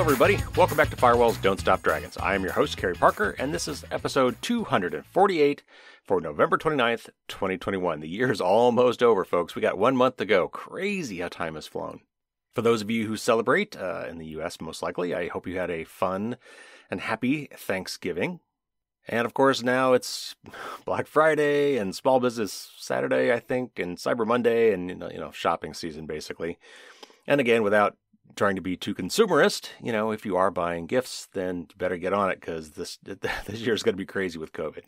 everybody. Welcome back to Firewalls Don't Stop Dragons. I am your host, Kerry Parker, and this is episode 248 for November 29th, 2021. The year is almost over, folks. We got 1 month to go. Crazy how time has flown. For those of you who celebrate, in the U.S. most likely, I hope you had a fun and happy Thanksgiving. And of course, now it's Black Friday and Small Business Saturday, I think, and Cyber Monday and, shopping season, basically. And again, without trying to be too consumerist, if you are buying gifts, then you better get on it because this year is going to be crazy with COVID.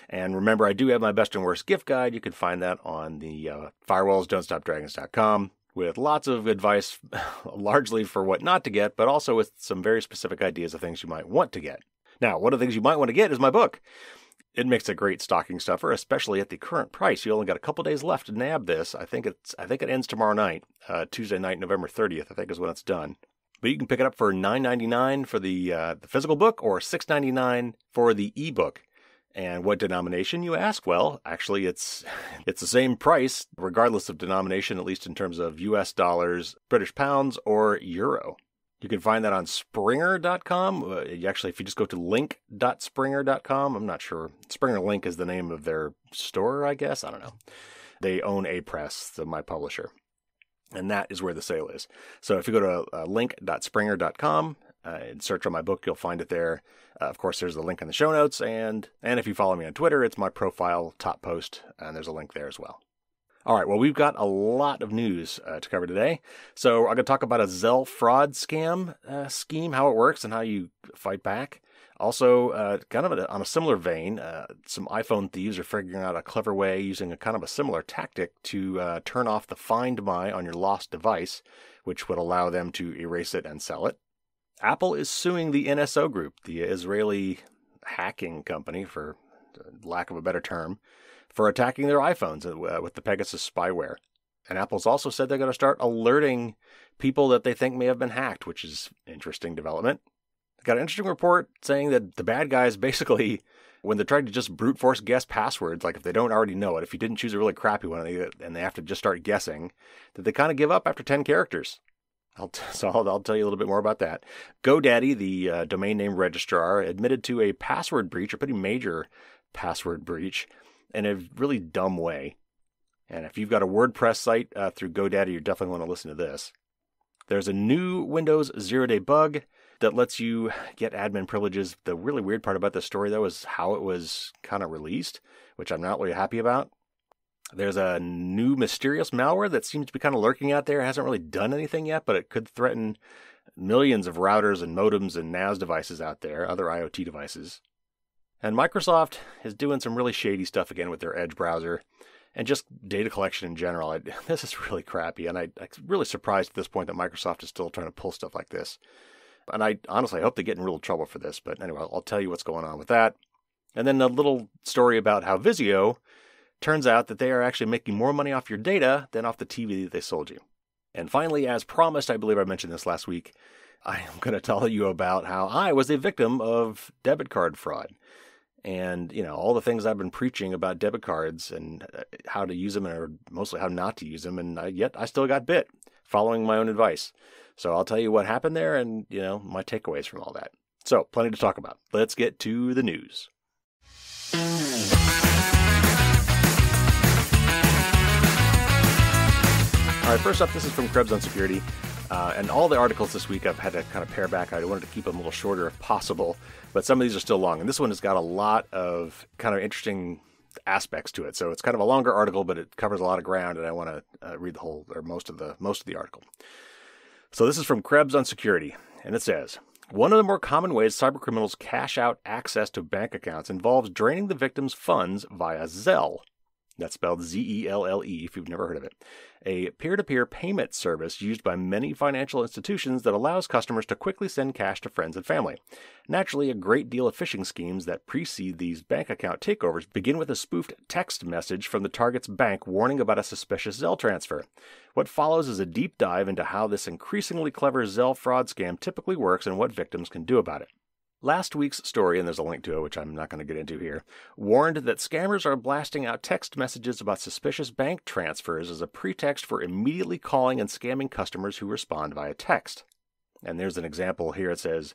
And remember, I do have my best and worst gift guide. You can find that on the firewallsdon'tstopdragons.com with lots of advice, largely for what not to get, but also with some very specific ideas of things you might want to get. Now, one of the things you might want to get is my book. It makes a great stocking stuffer, especially at the current price. You only got a couple days left to nab this. I think it ends tomorrow night, Tuesday night, November 30th, I think is when it's done. But you can pick it up for $9.99 for the physical book or $6.99 for the ebook. And what denomination, you ask? Well, actually, it's the same price, regardless of denomination, at least in terms of US dollars, British pounds, or euro. You can find that on Springer.com. Actually, if you just go to link.springer.com, I'm not sure. Springer Link is the name of their store, I guess. I don't know. They own A-Press, my publisher. And that is where the sale is. So if you go to link.springer.com and search on my book, you'll find it there. Of course, there's the link in the show notes. And if you follow me on Twitter, it's my profile top post, and there's a link there as well. All right, well, we've got a lot of news to cover today. So I'm going to talk about a Zelle fraud scam scheme, how it works and how you fight back. Also, kind of on a similar vein, some iPhone thieves are figuring out a clever way using a kind of a similar tactic to turn off the Find My on your lost device, which would allow them to erase it and sell it. Apple is suing the NSO Group, the Israeli hacking company, for lack of a better term, for attacking their iPhones with the Pegasus spyware. And Apple's also said they're going to start alerting people that they think may have been hacked, which is an interesting development. Got an interesting report saying that the bad guys basically, when they're trying to just brute force guess passwords, like if they don't already know it, if you didn't choose a really crappy one and they have to just start guessing, that they kind of give up after 10 characters. I'll tell you a little bit more about that. Godaddy, the domain name registrar, admitted to a password breach, a pretty major password breach, in a really dumb way. And if you've got a WordPress site through GoDaddy, you definitely want to listen to this. There's a new Windows zero-day bug that lets you get admin privileges. The really weird part about this story, though, is how it was kind of released, which I'm not really happy about. There's a new mysterious malware that seems to be kind of lurking out there. It hasn't really done anything yet, but it could threaten millions of routers and modems and NAS devices out there, other IoT devices. And Microsoft is doing some really shady stuff again with their Edge browser and just data collection in general. This is really crappy, and I'm really surprised at this point that Microsoft is still trying to pull stuff like this. And I honestly hope they get in real trouble for this, but anyway, I'll tell you what's going on with that. And then a little story about how Vizio turns out that they are actually making more money off your data than off the TV that they sold you. And finally, as promised, I believe I mentioned this last week, I am going to tell you about how I was a victim of debit card fraud. And, all the things I've been preaching about debit cards and how to use them, or mostly how not to use them, and yet I still got bit, following my own advice. So I'll tell you what happened there and, my takeaways from all that. So, plenty to talk about. Let's get to the news. All right, first up, this is from Krebs on security. And all the articles this week I've had to kind of pare back. I wanted to keep them a little shorter if possible, but some of these are still long. And this one has got a lot of kind of interesting aspects to it. So it's kind of a longer article, but it covers a lot of ground, and I want to read the whole, or most of the article. So this is from Krebs on security, and it says, one of the more common ways cybercriminals cash out access to bank accounts involves draining the victim's funds via Zelle. That's spelled Z-E-L-L-E if you've never heard of it. A peer-to-peer payment service used by many financial institutions that allows customers to quickly send cash to friends and family. Naturally, a great deal of phishing schemes that precede these bank account takeovers begin with a spoofed text message from the target's bank warning about a suspicious Zelle transfer. What follows is a deep dive into how this increasingly clever Zelle fraud scam typically works and what victims can do about it. Last week's story, and there's a link to it, which I'm not going to get into here, warned that scammers are blasting out text messages about suspicious bank transfers as a pretext for immediately calling and scamming customers who respond via text. And there's an example here. It says,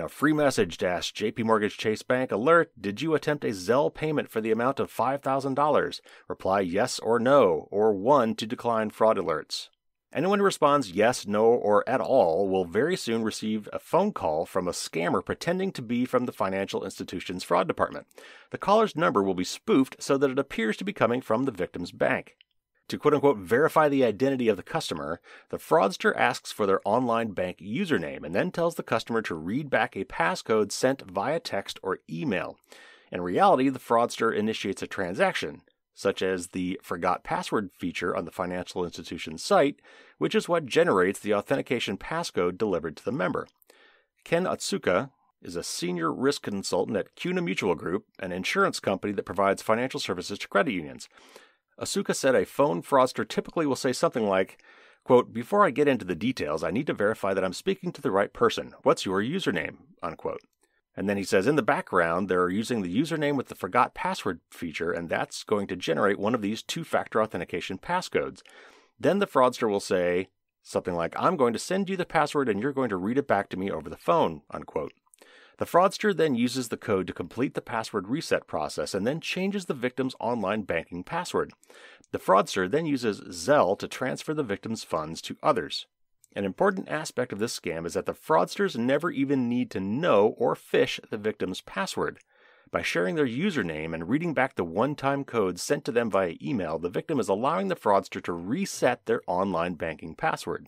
free message dash JP Mortgage Chase Bank alert. Did you attempt a Zelle payment for the amount of $5,000? Reply yes or no, or 1 to decline fraud alerts. Anyone who responds yes, no, or at all will very soon receive a phone call from a scammer pretending to be from the financial institution's fraud department. The caller's number will be spoofed so that it appears to be coming from the victim's bank. To quote-unquote verify the identity of the customer, the fraudster asks for their online bank username and then tells the customer to read back a passcode sent via text or email. In reality, the fraudster initiates a transaction, such as the forgot password feature on the financial institution's site, which is what generates the authentication passcode delivered to the member. Ken Otsuka is a senior risk consultant at CUNA Mutual Group, an insurance company that provides financial services to credit unions. Asuka said a phone fraudster typically will say something like, quote, before I get into the details, I need to verify that I'm speaking to the right person. What's your username? Unquote. And then he says in the background, they're using the username with the forgot password feature, and that's going to generate one of these two-factor authentication passcodes. Then the fraudster will say something like, I'm going to send you the password and you're going to read it back to me over the phone, unquote. The fraudster then uses the code to complete the password reset process and then changes the victim's online banking password. The fraudster then uses Zelle to transfer the victim's funds to others. An important aspect of this scam is that the fraudsters never even need to know or phish the victim's password. By sharing their username and reading back the one-time code sent to them via email, the victim is allowing the fraudster to reset their online banking password.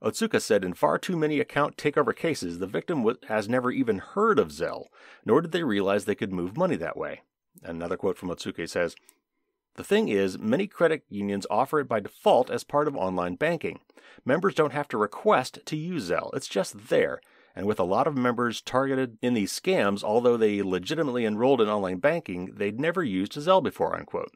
Otsuka said in far too many account takeover cases, the victim has never even heard of Zelle, nor did they realize they could move money that way. Another quote from Otsuka says, the thing is, many credit unions offer it by default as part of online banking. Members don't have to request to use Zelle. It's just there. And with a lot of members targeted in these scams, although they legitimately enrolled in online banking, they'd never used Zelle before, unquote.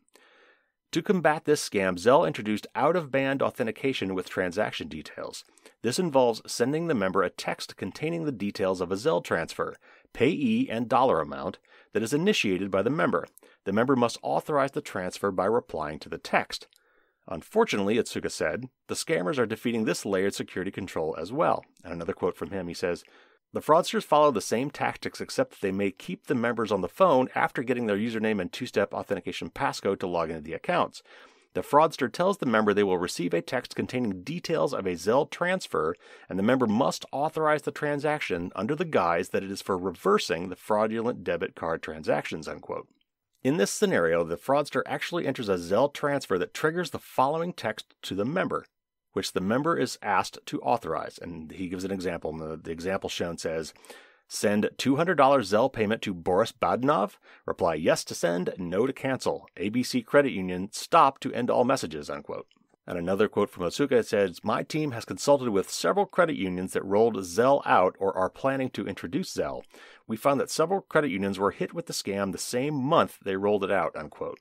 To combat this scam, Zelle introduced out-of-band authentication with transaction details. This involves sending the member a text containing the details of a Zelle transfer, payee and dollar amount, that is initiated by the member. The member must authorize the transfer by replying to the text. Unfortunately, Otsuka said, the scammers are defeating this layered security control as well. And another quote from him, he says, the fraudsters follow the same tactics except that they may keep the members on the phone after getting their username and two-step authentication passcode to log into the accounts. The fraudster tells the member they will receive a text containing details of a Zelle transfer, and the member must authorize the transaction under the guise that it is for reversing the fraudulent debit card transactions, unquote. In this scenario, the fraudster actually enters a Zelle transfer that triggers the following text to the member, which the member is asked to authorize. And he gives an example. And the example shown says, send $200 Zelle payment to Boris Badenov. Reply yes to send, no to cancel. ABC Credit Union, stop to end all messages, unquote. And another quote from Otsuka says, my team has consulted with several credit unions that rolled Zelle out or are planning to introduce Zelle. We found that several credit unions were hit with the scam the same month they rolled it out, unquote.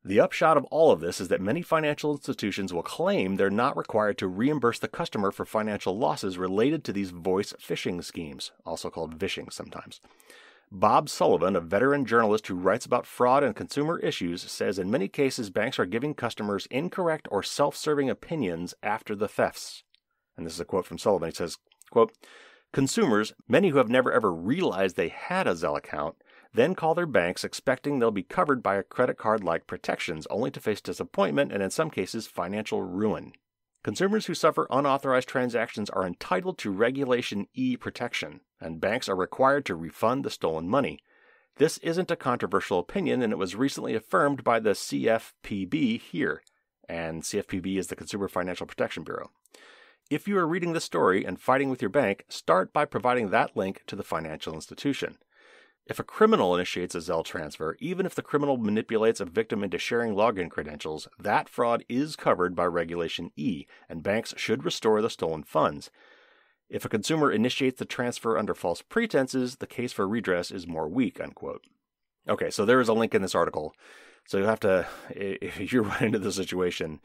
The upshot of all of this is that many financial institutions will claim they're not required to reimburse the customer for financial losses related to these voice phishing schemes, also called vishing sometimes. Bob Sullivan, a veteran journalist who writes about fraud and consumer issues, says in many cases banks are giving customers incorrect or self-serving opinions after the thefts. And this is a quote from Sullivan. He says, quote, consumers, many who have never ever realized they had a Zelle account, then call their banks expecting they'll be covered by a credit card-like protections, only to face disappointment and in some cases financial ruin. Consumers who suffer unauthorized transactions are entitled to Regulation E protection, and banks are required to refund the stolen money. This isn't a controversial opinion, and it was recently affirmed by the CFPB here, and CFPB is the Consumer Financial Protection Bureau. If you are reading this story and fighting with your bank, start by providing that link to the financial institution. If a criminal initiates a Zelle transfer, even if the criminal manipulates a victim into sharing login credentials, that fraud is covered by Regulation E, and banks should restore the stolen funds. If a consumer initiates the transfer under false pretenses, the case for redress is more weak, unquote. Okay, so there is a link in this article. So you'll have to, if you're running into the situation,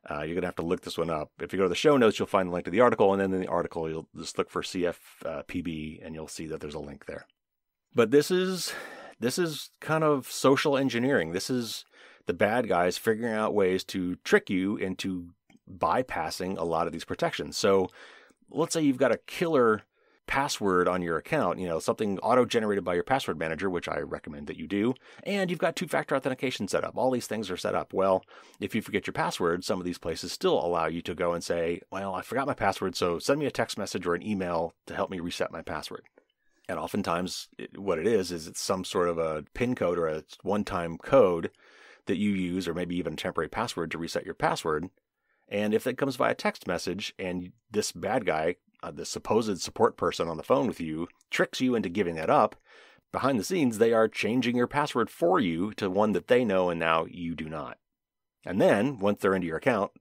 you're going to have to look this one up. If you go to the show notes, you'll find the link to the article, and then in the article, you'll just look for CFPB, and you'll see that there's a link there. But this is kind of social engineering. This is the bad guys figuring out ways to trick you into bypassing a lot of these protections. So let's say you've got a killer password on your account, something auto-generated by your password manager, which I recommend that you do, and you've got two-factor authentication set up. All these things are set up. Well, if you forget your password, some of these places still allow you to go and say, well, I forgot my password, so send me a text message or an email to help me reset my password. And oftentimes what it is it's some sort of a PIN code or a one-time code that you use, or maybe even a temporary password to reset your password. And if it comes via text message and this bad guy, the supposed support person on the phone with you, tricks you into giving that up, behind the scenes, they are changing your password for you to one that they know and now you do not. And then, once they're into your account,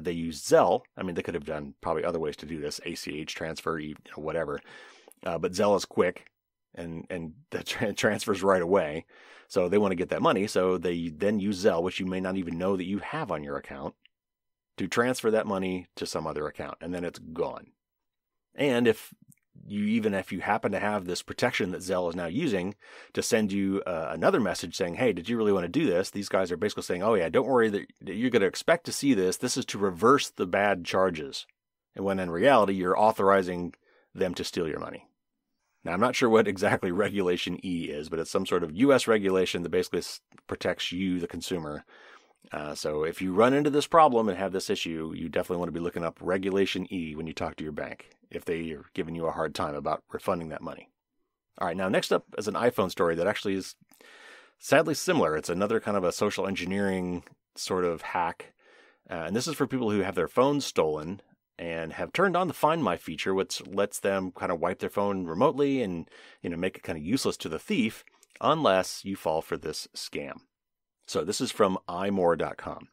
they use Zelle. I mean, they could have done probably other ways to do this, ACH transfer, whatever. But Zelle is quick and the transfers right away. So they want to get that money. So they then use Zelle, which you may not even know that you have on your account, to transfer that money to some other account. And then it's gone. And if you happen to have this protection that Zelle is now using to send you another message saying, hey, did you really want to do this? These guys are basically saying, oh yeah, don't worry that you're going to expect to see this. This is to reverse the bad charges. And when in reality, you're authorizing them to steal your money. Now, I'm not sure what exactly Regulation E is, but it's some sort of U.S. regulation that basically protects you, the consumer. So if you run into this problem and have this issue, you definitely want to be looking up Regulation E when you talk to your bank, if they are giving you a hard time about refunding that money. All right, now next up is an iPhone story that actually is sadly similar. It's another kind of a social engineering sort of hack. And this is for people who have their phones stolen and have turned on the Find My feature, which lets them kind of wipe their phone remotely and make it kind of useless to the thief unless you fall for this scam. So this is from imore.com.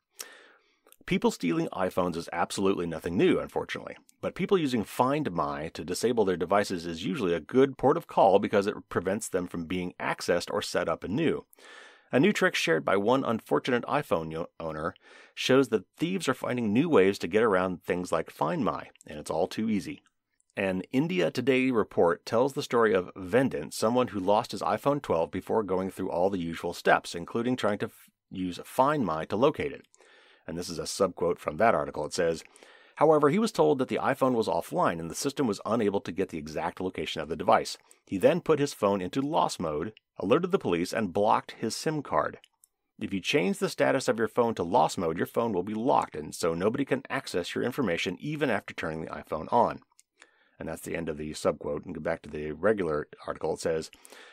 People stealing iPhones is absolutely nothing new, unfortunately. But people using Find My to disable their devices is usually a good port of call because it prevents them from being accessed or set up anew. A new trick shared by one unfortunate iPhone owner shows that thieves are finding new ways to get around things like Find My, and it's all too easy. An India Today report tells the story of Vendant, someone who lost his iPhone 12 before going through all the usual steps, including trying to use Find My to locate it. And this is a subquote from that article. It says, however, he was told that the iPhone was offline and the system was unable to get the exact location of the device. He then put his phone into lost mode, alerted the police, and blocked his SIM card. If you change the status of your phone to lost mode, your phone will be locked, and so nobody can access your information even after turning the iPhone on. And that's the end of the subquote. And go back to the regular article. It says,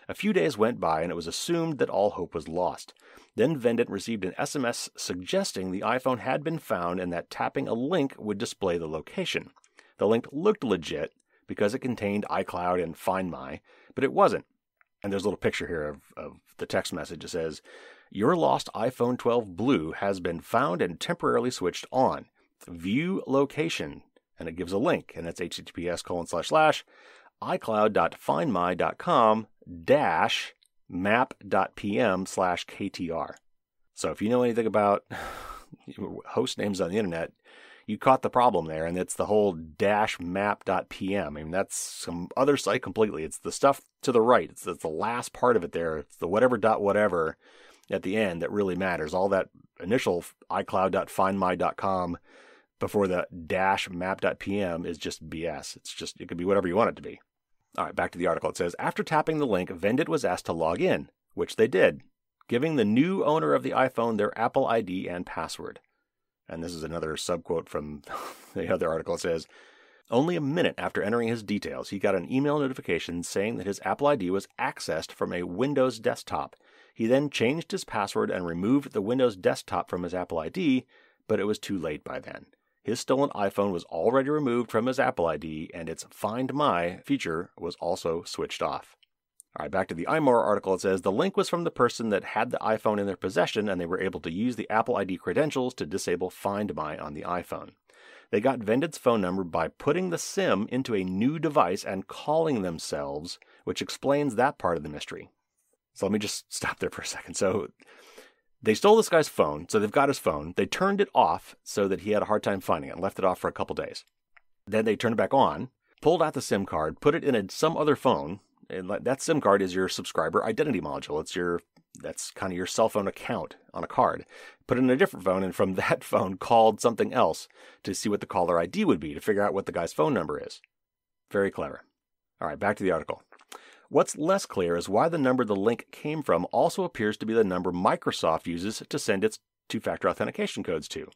a few days went by and it was assumed that all hope was lost. Then Vendant received an SMS suggesting the iPhone had been found and that tapping a link would display the location. The link looked legit because it contained iCloud and Find My, but it wasn't. And there's a little picture here of the text message. It says, your lost iPhone 12 Blue has been found and temporarily switched on. View location. And it gives a link, and it's https://icloud.findmy.com-map.pm/KTR. So if you know anything about host names on the internet, you caught the problem there, and it's the whole -map.pm. I mean, that's some other site completely. It's the stuff to the right. It's the last part of it there. It's the whatever at the end that really matters. All that initial icloud.findmy.com before the -map.pm is just BS. It could be whatever you want it to be. All right, back to the article. It says, after tapping the link, Vendant was asked to log in, which they did, giving the new owner of the iPhone their Apple ID and password. And this is another subquote from the other article. It says, only a minute after entering his details, he got an email notification saying that his Apple ID was accessed from a Windows desktop. He then changed his password and removed the Windows desktop from his Apple ID, but it was too late by then. His stolen iPhone was already removed from his Apple ID, and its Find My feature was also switched off. All right, back to the iMore article. It says, the link was from the person that had the iPhone in their possession, and they were able to use the Apple ID credentials to disable Find My on the iPhone. They got Vendant's phone number by putting the SIM into a new device and calling themselves, which explains that part of the mystery. So let me just stop there for a second. So they stole this guy's phone, so they've got his phone. They turned it off so that he had a hard time finding it and left it off for a couple days. Then they turned it back on, pulled out the SIM card, put it in some other phone, and that SIM card is your subscriber identity module. That's kind of your cell phone account on a card. Put it in a different phone, and from that phone called something else to see what the caller ID would be to figure out what the guy's phone number is. Very clever. All right, back to the article. What's less clear is why the number the link came from also appears to be the number Microsoft uses to send its two-factor authentication codes to.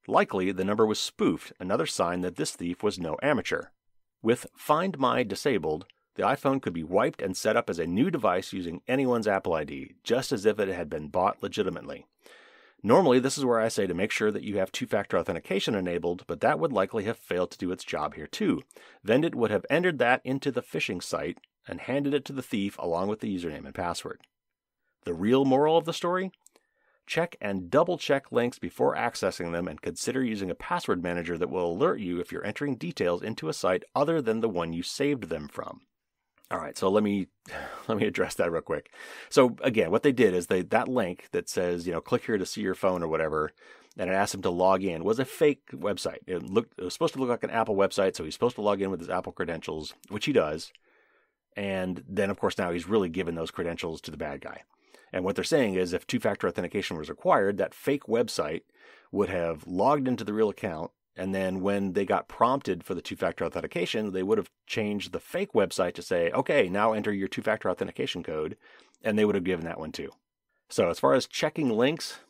Likely, the number was spoofed, another sign that this thief was no amateur. With Find My disabled, the iPhone could be wiped and set up as a new device using anyone's Apple ID, just as if it had been bought legitimately. Normally, this is where I say to make sure that you have two-factor authentication enabled, but that would likely have failed to do its job here too. Then it would have entered that into the phishing site and handed it to the thief along with the username and password. The real moral of the story? Check and double-check links before accessing them and consider using a password manager that will alert you if you're entering details into a site other than the one you saved them from. All right, so let me address that real quick. So again, what they did is that link that says, click here to see your phone or whatever, and it asked him to log in, was a fake website. It was supposed to look like an Apple website, so he's supposed to log in with his Apple credentials, which he does. And then, of course, now he's really given those credentials to the bad guy. And what they're saying is if two-factor authentication was required, that fake website would have logged into the real account, and then when they got prompted for the two-factor authentication, they would have changed the fake website to say, okay, now enter your two-factor authentication code, and they would have given that one too. So as far as checking links,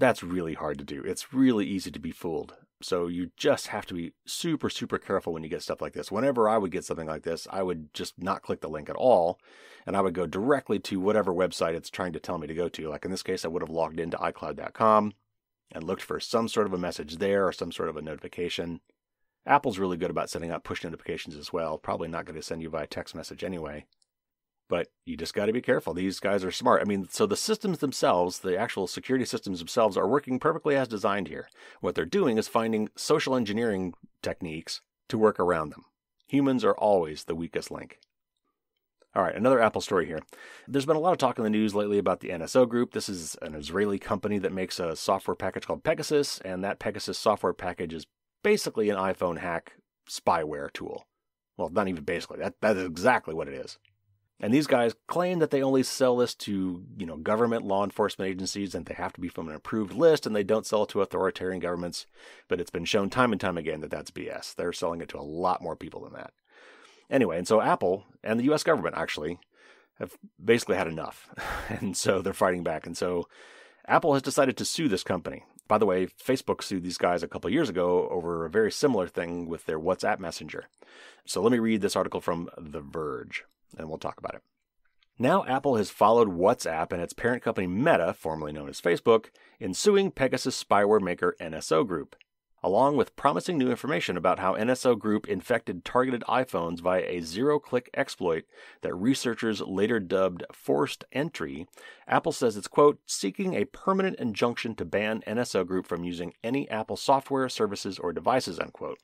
that's really hard to do. It's really easy to be fooled. So you just have to be super, super careful when you get stuff like this. Whenever I would get something like this, I would just not click the link at all, and I would go directly to whatever website it's trying to tell me to go to. Like in this case, I would have logged into iCloud.com and looked for some sort of a message there or some sort of a notification. Apple's really good about sending out push notifications as well. Probably not going to send you via text message anyway. But you just got to be careful. These guys are smart. I mean, so the systems themselves, the actual security systems themselves, are working perfectly as designed here. What they're doing is finding social engineering techniques to work around them. Humans are always the weakest link. All right, another Apple story here. There's been a lot of talk in the news lately about the NSO Group. This is an Israeli company that makes a software package called Pegasus, and that Pegasus software package is basically an iPhone hack spyware tool. Well, not even basically. That is exactly what it is. And these guys claim that they only sell this to, government law enforcement agencies, and they have to be from an approved list, and they don't sell it to authoritarian governments. But it's been shown time and time again that that's BS. They're selling it to a lot more people than that. Anyway, and so Apple and the U.S. government actually have basically had enough. And so they're fighting back. And so Apple has decided to sue this company. By the way, Facebook sued these guys a couple of years ago over a very similar thing with their WhatsApp messenger. So let me read this article from The Verge, and we'll talk about it. Now Apple has followed WhatsApp and its parent company Meta, formerly known as Facebook, in suing Pegasus spyware maker NSO Group, along with promising new information about how NSO Group infected targeted iPhones via a zero-click exploit that researchers later dubbed forced entry. Apple says it's, quote, seeking a permanent injunction to ban NSO Group from using any Apple software, services, or devices, unquote.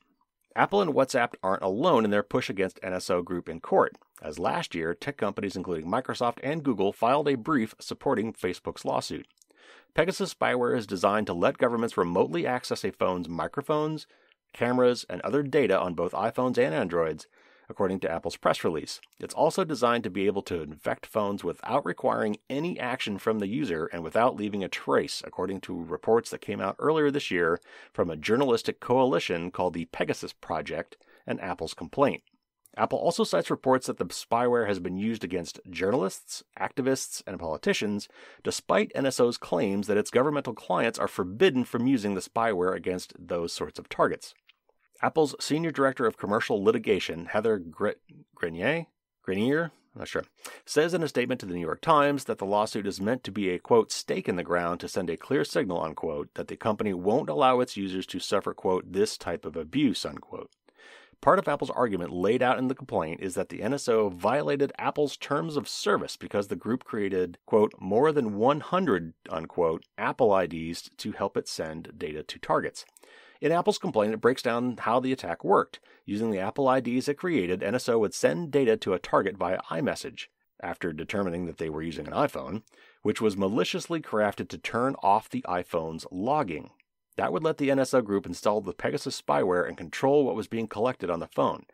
Apple and WhatsApp aren't alone in their push against NSO Group in court, as last year, tech companies including Microsoft and Google filed a brief supporting Facebook's lawsuit. Pegasus spyware is designed to let governments remotely access a phone's microphones, cameras, and other data on both iPhones and Androids, according to Apple's press release. It's also designed to be able to infect phones without requiring any action from the user and without leaving a trace, according to reports that came out earlier this year from a journalistic coalition called the Pegasus Project and Apple's complaint. Apple also cites reports that the spyware has been used against journalists, activists, and politicians, despite NSO's claims that its governmental clients are forbidden from using the spyware against those sorts of targets. Apple's Senior Director of Commercial Litigation, Heather Grenier, I'm not sure, says in a statement to the New York Times that the lawsuit is meant to be a, quote, stake in the ground to send a clear signal, unquote, that the company won't allow its users to suffer, quote, this type of abuse, unquote. Part of Apple's argument laid out in the complaint is that the NSO violated Apple's terms of service because the group created, quote, more than 100, unquote, Apple IDs to help it send data to targets. In Apple's complaint, it breaks down how the attack worked. Using the Apple IDs it created, NSO would send data to a target via iMessage, after determining that they were using an iPhone, which was maliciously crafted to turn off the iPhone's logging. That would let the NSO Group install the Pegasus spyware and control what was being collected on the phone.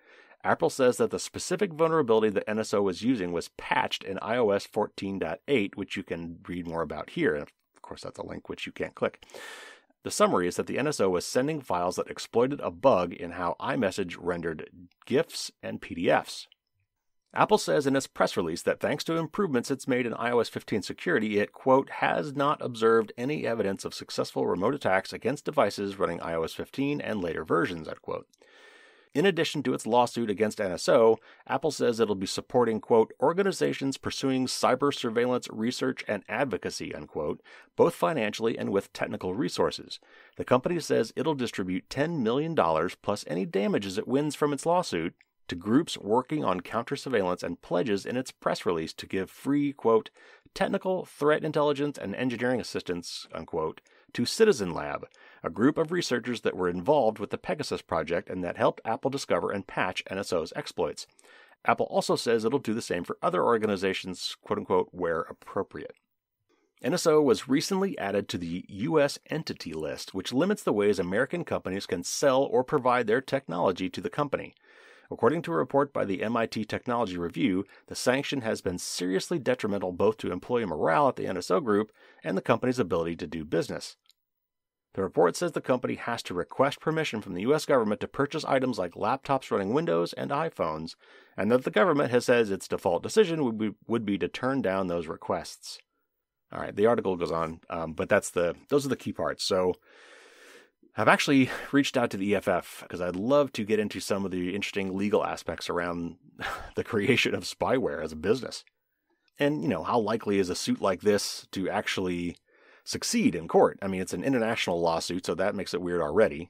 Apple says that the specific vulnerability that NSO was using was patched in iOS 14.8, which you can read more about here. And of course, that's a link which you can't click. The summary is that the NSO was sending files that exploited a bug in how iMessage rendered GIFs and PDFs. Apple says in its press release that thanks to improvements it's made in iOS 15 security, it, quote, has not observed any evidence of successful remote attacks against devices running iOS 15 and later versions, unquote. In addition to its lawsuit against NSO, Apple says it'll be supporting, quote, organizations pursuing cyber surveillance research and advocacy, unquote, both financially and with technical resources. The company says it'll distribute $10 million plus any damages it wins from its lawsuit to groups working on counter-surveillance and pledges in its press release to give free, quote, technical, threat intelligence, and engineering assistance, unquote, to Citizen Lab, a group of researchers that were involved with the Pegasus project and that helped Apple discover and patch NSO's exploits. Apple also says it'll do the same for other organizations, quote-unquote, where appropriate. NSO was recently added to the U.S. Entity List, which limits the ways American companies can sell or provide their technology to the company. According to a report by the MIT Technology Review, the sanction has been seriously detrimental both to employee morale at the NSO Group and the company's ability to do business. The report says the company has to request permission from the U.S. government to purchase items like laptops running Windows and iPhones, and that the government has said its default decision would be to turn down those requests. All right, the article goes on, but those are the key parts. So I've actually reached out to the EFF because I'd love to get into some of the interesting legal aspects around the creation of spyware as a business. And, how likely is a suit like this to actually succeed in court? I mean, it's an international lawsuit, so that makes it weird already.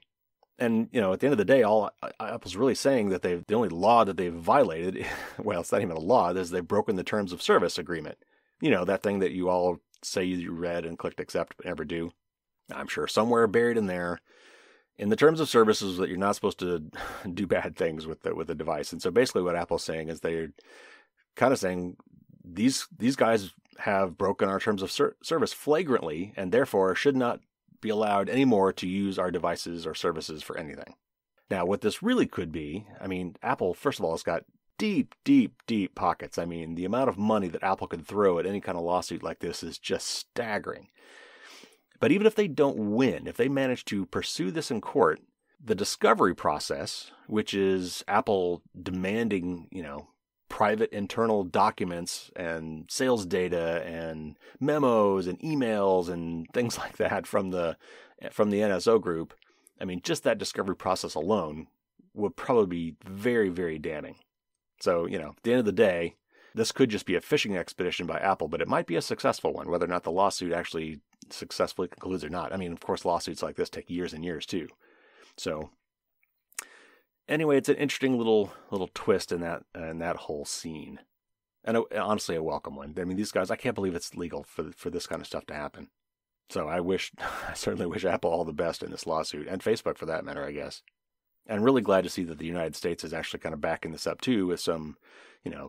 And, at the end of the day, all Apple's really saying that the only law that they've violated, well, it's not even a law, is they've broken the terms of service agreement. That thing that you all say you read and clicked accept but never do. I'm sure somewhere buried in there, in the terms of services, that you're not supposed to do bad things with the device. And so basically what Apple's saying is they're kind of saying these guys have broken our terms of service flagrantly and therefore should not be allowed anymore to use our devices or services for anything. Now, what this really could be, Apple, first of all, has got deep, deep, deep pockets. The amount of money that Apple could throw at any kind of lawsuit like this is just staggering. But even if they don't win, if they manage to pursue this in court, the discovery process, which is Apple demanding, private internal documents and sales data and memos and emails and things like that from the NSO Group, just that discovery process alone would probably be very, very damning. So, at the end of the day, this could just be a fishing expedition by Apple, but it might be a successful one, whether or not the lawsuit actually successfully concludes or not. Of course, lawsuits like this take years and years too. So anyway, it's an interesting little twist in that whole scene, and honestly, a welcome one. These guys, I can't believe it's legal for this kind of stuff to happen. So I certainly wish Apple all the best in this lawsuit, and Facebook for that matter, I guess. And really glad to see that the United States is actually kind of backing this up too with some,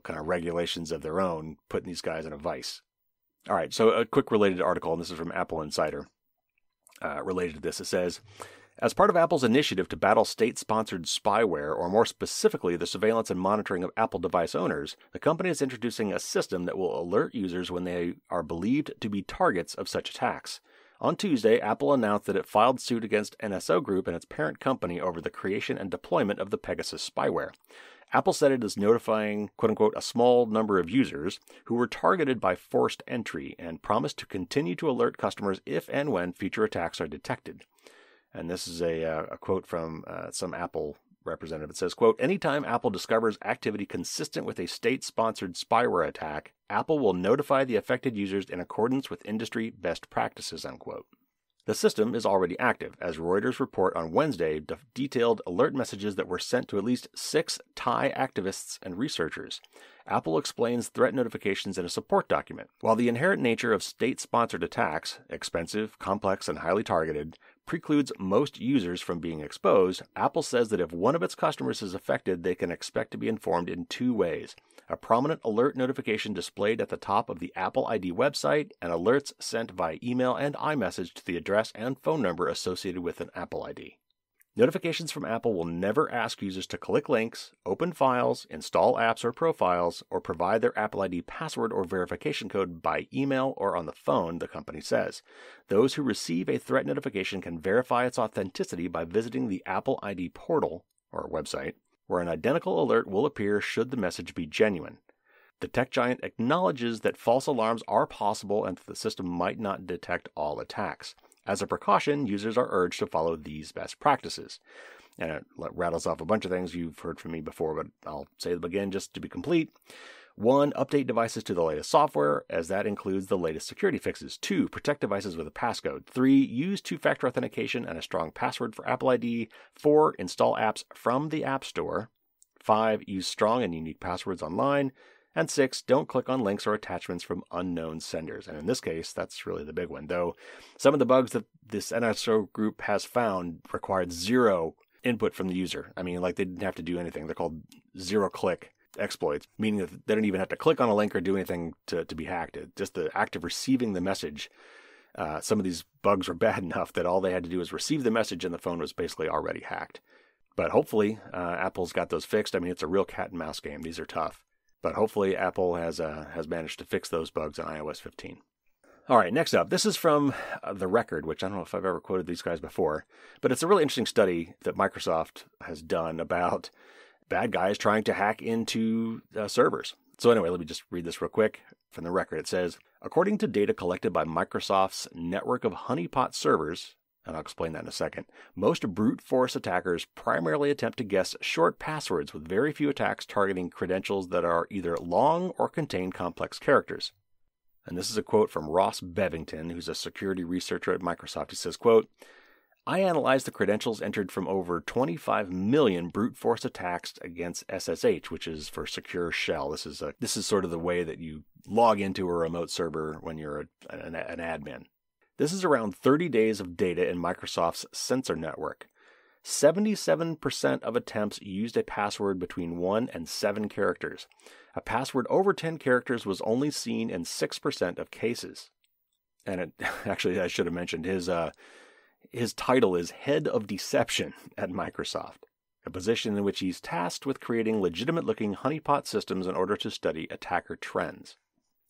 kind of regulations of their own, putting these guys in a vice. All right, so a quick related article, and this is from Apple Insider. Related to this, it says, as part of Apple's initiative to battle state-sponsored spyware, or more specifically, the surveillance and monitoring of Apple device owners, the company is introducing a system that will alert users when they are believed to be targets of such attacks. On Tuesday, Apple announced that it filed suit against NSO Group and its parent company over the creation and deployment of the Pegasus spyware. Apple said it is notifying, quote-unquote, a small number of users who were targeted by forced entry and promised to continue to alert customers if and when future attacks are detected. And this is a quote from some Apple representative. It says, quote, anytime Apple discovers activity consistent with a state-sponsored spyware attack, Apple will notify the affected users in accordance with industry best practices, unquote. The system is already active, as Reuters report on Wednesday detailed alert messages that were sent to at least 6 Thai activists and researchers. Apple explains threat notifications in a support document. While the inherent nature of state-sponsored attacks, expensive, complex, and highly targeted, precludes most users from being exposed, Apple says that if one of its customers is affected, they can expect to be informed in 2 ways. A prominent alert notification displayed at the top of the Apple ID website, and alerts sent via email and iMessage to the address and phone number associated with an Apple ID. Notifications from Apple will never ask users to click links, open files, install apps or profiles, or provide their Apple ID password or verification code by email or on the phone, the company says. Those who receive a threat notification can verify its authenticity by visiting the Apple ID portal, or website, where an identical alert will appear should the message be genuine. The tech giant acknowledges that false alarms are possible and that the system might not detect all attacks. As a precaution, users are urged to follow these best practices. And it rattles off a bunch of things you've heard from me before, but I'll say them again just to be complete. 1. Update devices to the latest software, as that includes the latest security fixes. 2. Protect devices with a passcode. 3. Use two-factor authentication and a strong password for Apple ID. 4. Install apps from the App Store. 5. Use strong and unique passwords online. And 6, don't click on links or attachments from unknown senders. And in this case, that's really the big one. Though some of the bugs that this NSO group has found required zero input from the user. I mean, like they didn't have to do anything. They're called zero-click exploits, meaning that they don't even have to click on a link or do anything to be hacked. Just the act of receiving the message. Some of these bugs were bad enough that all they had to do was receive the message and the phone was basically already hacked. But hopefully, Apple's got those fixed. I mean, it's a real cat and mouse game. These are tough. But hopefully Apple has managed to fix those bugs in iOS 15. All right, next up, this is from The Record, which I don't know if I've ever quoted these guys before, but it's a really interesting study that Microsoft has done about bad guys trying to hack into servers. So anyway, let me just read this real quick from The Record. It says, according to data collected by Microsoft's network of honeypot servers, and I'll explain that in a second, most brute force attackers primarily attempt to guess short passwords, with very few attacks targeting credentials that are either long or contain complex characters. And this is a quote from Ross Bevington, who's a security researcher at Microsoft. He says, quote, I analyzed the credentials entered from over 25 million brute force attacks against SSH, which is for secure shell. This is sort of the way that you log into a remote server when you're an admin. This is around 30 days of data in Microsoft's sensor network. 77% of attempts used a password between 1 and 7 characters. A password over 10 characters was only seen in 6% of cases. And actually, I should have mentioned, his title is Head of Deception at Microsoft, a position in which he's tasked with creating legitimate-looking honeypot systems in order to study attacker trends.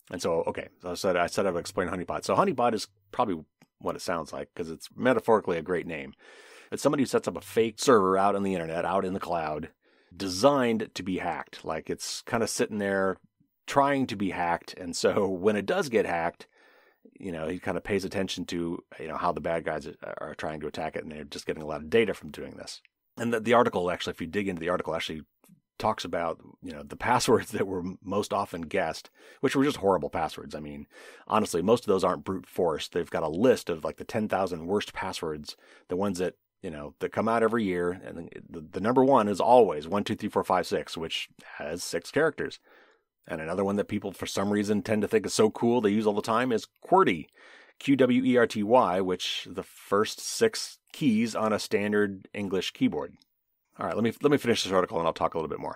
And so, okay, so I said I would explain honeypot. So honeypot is probably what it sounds like, because it's metaphorically a great name. It's somebody who sets up a fake server out on the internet, out in the cloud, designed to be hacked. Like it's kind of sitting there trying to be hacked. And so when it does get hacked, he kind of pays attention to, how the bad guys are trying to attack it. And they're just getting a lot of data from doing this. And the article, actually, if you dig into the article, actually talks about, the passwords that were most often guessed, which were just horrible passwords. I mean, honestly, most of those aren't brute force. They've got a list of like the 10,000 worst passwords, the ones that, that come out every year. And the number one is always 1, 2, 3, 4, 5, 6, which has 6 characters. And another one that people for some reason tend to think is so cool they use all the time is QWERTY, QWERTY, which the first 6 keys on a standard English keyboard. All right, let me finish this article and I'll talk a little bit more.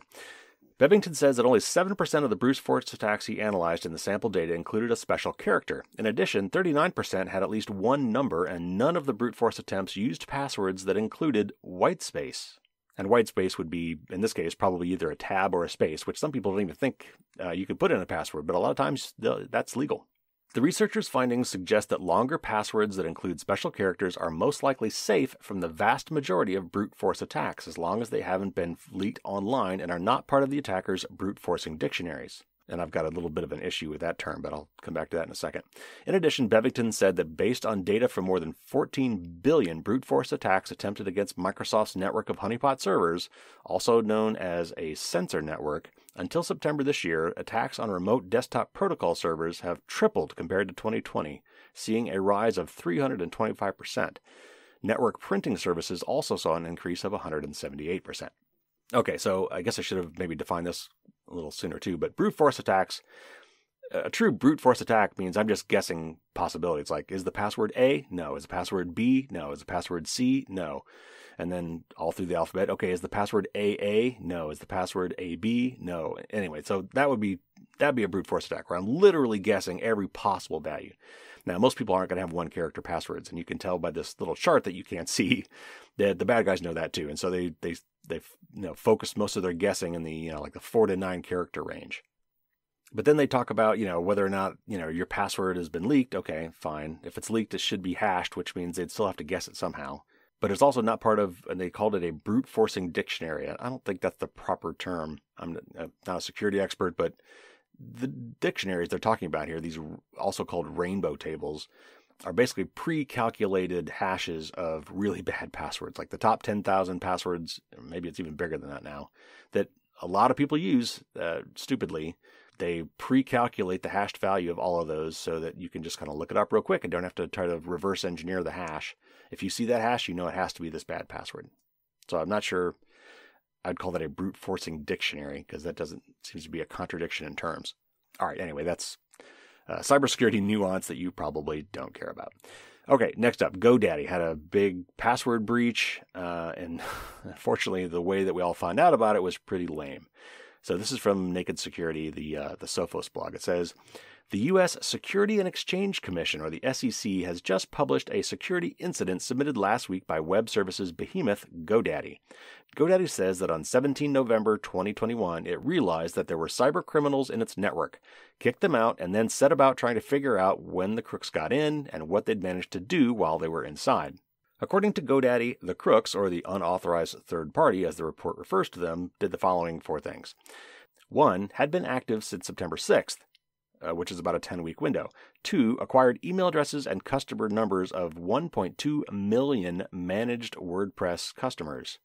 Bevington says that only 7% of the brute force attacks he analyzed in the sample data included a special character. In addition, 39% had at least one number, and none of the brute force attempts used passwords that included whitespace. And whitespace would be, in this case, probably either a tab or a space, which some people don't even think you could put in a password, but a lot of times that's legal. The researchers' findings suggest that longer passwords that include special characters are most likely safe from the vast majority of brute force attacks, as long as they haven't been leaked online and are not part of the attacker's brute forcing dictionaries. And I've got a little bit of an issue with that term, but I'll come back to that in a second. In addition, Bevington said that based on data from more than 14 billion brute force attacks attempted against Microsoft's network of honeypot servers, also known as a sensor network, until September this year, attacks on remote desktop protocol servers have tripled compared to 2020, seeing a rise of 325%. Network printing services also saw an increase of 178%. Okay, so I guess I should have maybe defined this a little sooner too, but brute force attacks, a true brute force attack means I'm just guessing possibilities. Like, is the password A? No. Is the password B? No. Is the password C? No. And then all through the alphabet, okay, is the password AA? No. Is the password AB? No. Anyway, so that'd be a brute force attack where I'm literally guessing every possible value. Now, most people aren't going to have one character passwords, and you can tell by this little chart that you can't see that the bad guys know that too. And so they focus most of their guessing in the, like the 4 to 9 character range. But then they talk about, whether or not, your password has been leaked. Okay, fine. If it's leaked, it should be hashed, which means they'd still have to guess it somehow. but it's also not part of, and they called it a brute forcing dictionary. I don't think that's the proper term. I'm not a security expert, but the dictionaries they're talking about here, these also called rainbow tables, are basically pre-calculated hashes of really bad passwords, like the top 10,000 passwords, maybe it's even bigger than that now, that a lot of people use stupidly. They pre-calculate the hashed value of all of those so that you can just kind of look it up real quick and don't have to try to reverse engineer the hash. If you see that hash, you know it has to be this bad password. So I'm not sure I'd call that a brute forcing dictionary, because that seems to be a contradiction in terms. All right, anyway, that's cybersecurity nuance that you probably don't care about. Okay, next up, GoDaddy had a big password breach, and unfortunately, the way that we all found out about it was pretty lame. So this is from Naked Security, the Sophos blog. It says, the U.S. Security and Exchange Commission, or the SEC, has just published a security incident submitted last week by web services behemoth GoDaddy. GoDaddy says that on 17 November 2021, it realized that there were cyber criminals in its network, kicked them out, and then set about trying to figure out when the crooks got in and what they'd managed to do while they were inside. According to GoDaddy, the crooks, or the unauthorized third party, as the report refers to them, did the following 4 things. 1. Had been active since September 6th. Which is about a 10-week window. 2, acquired email addresses and customer numbers of 1.2 million managed WordPress customers.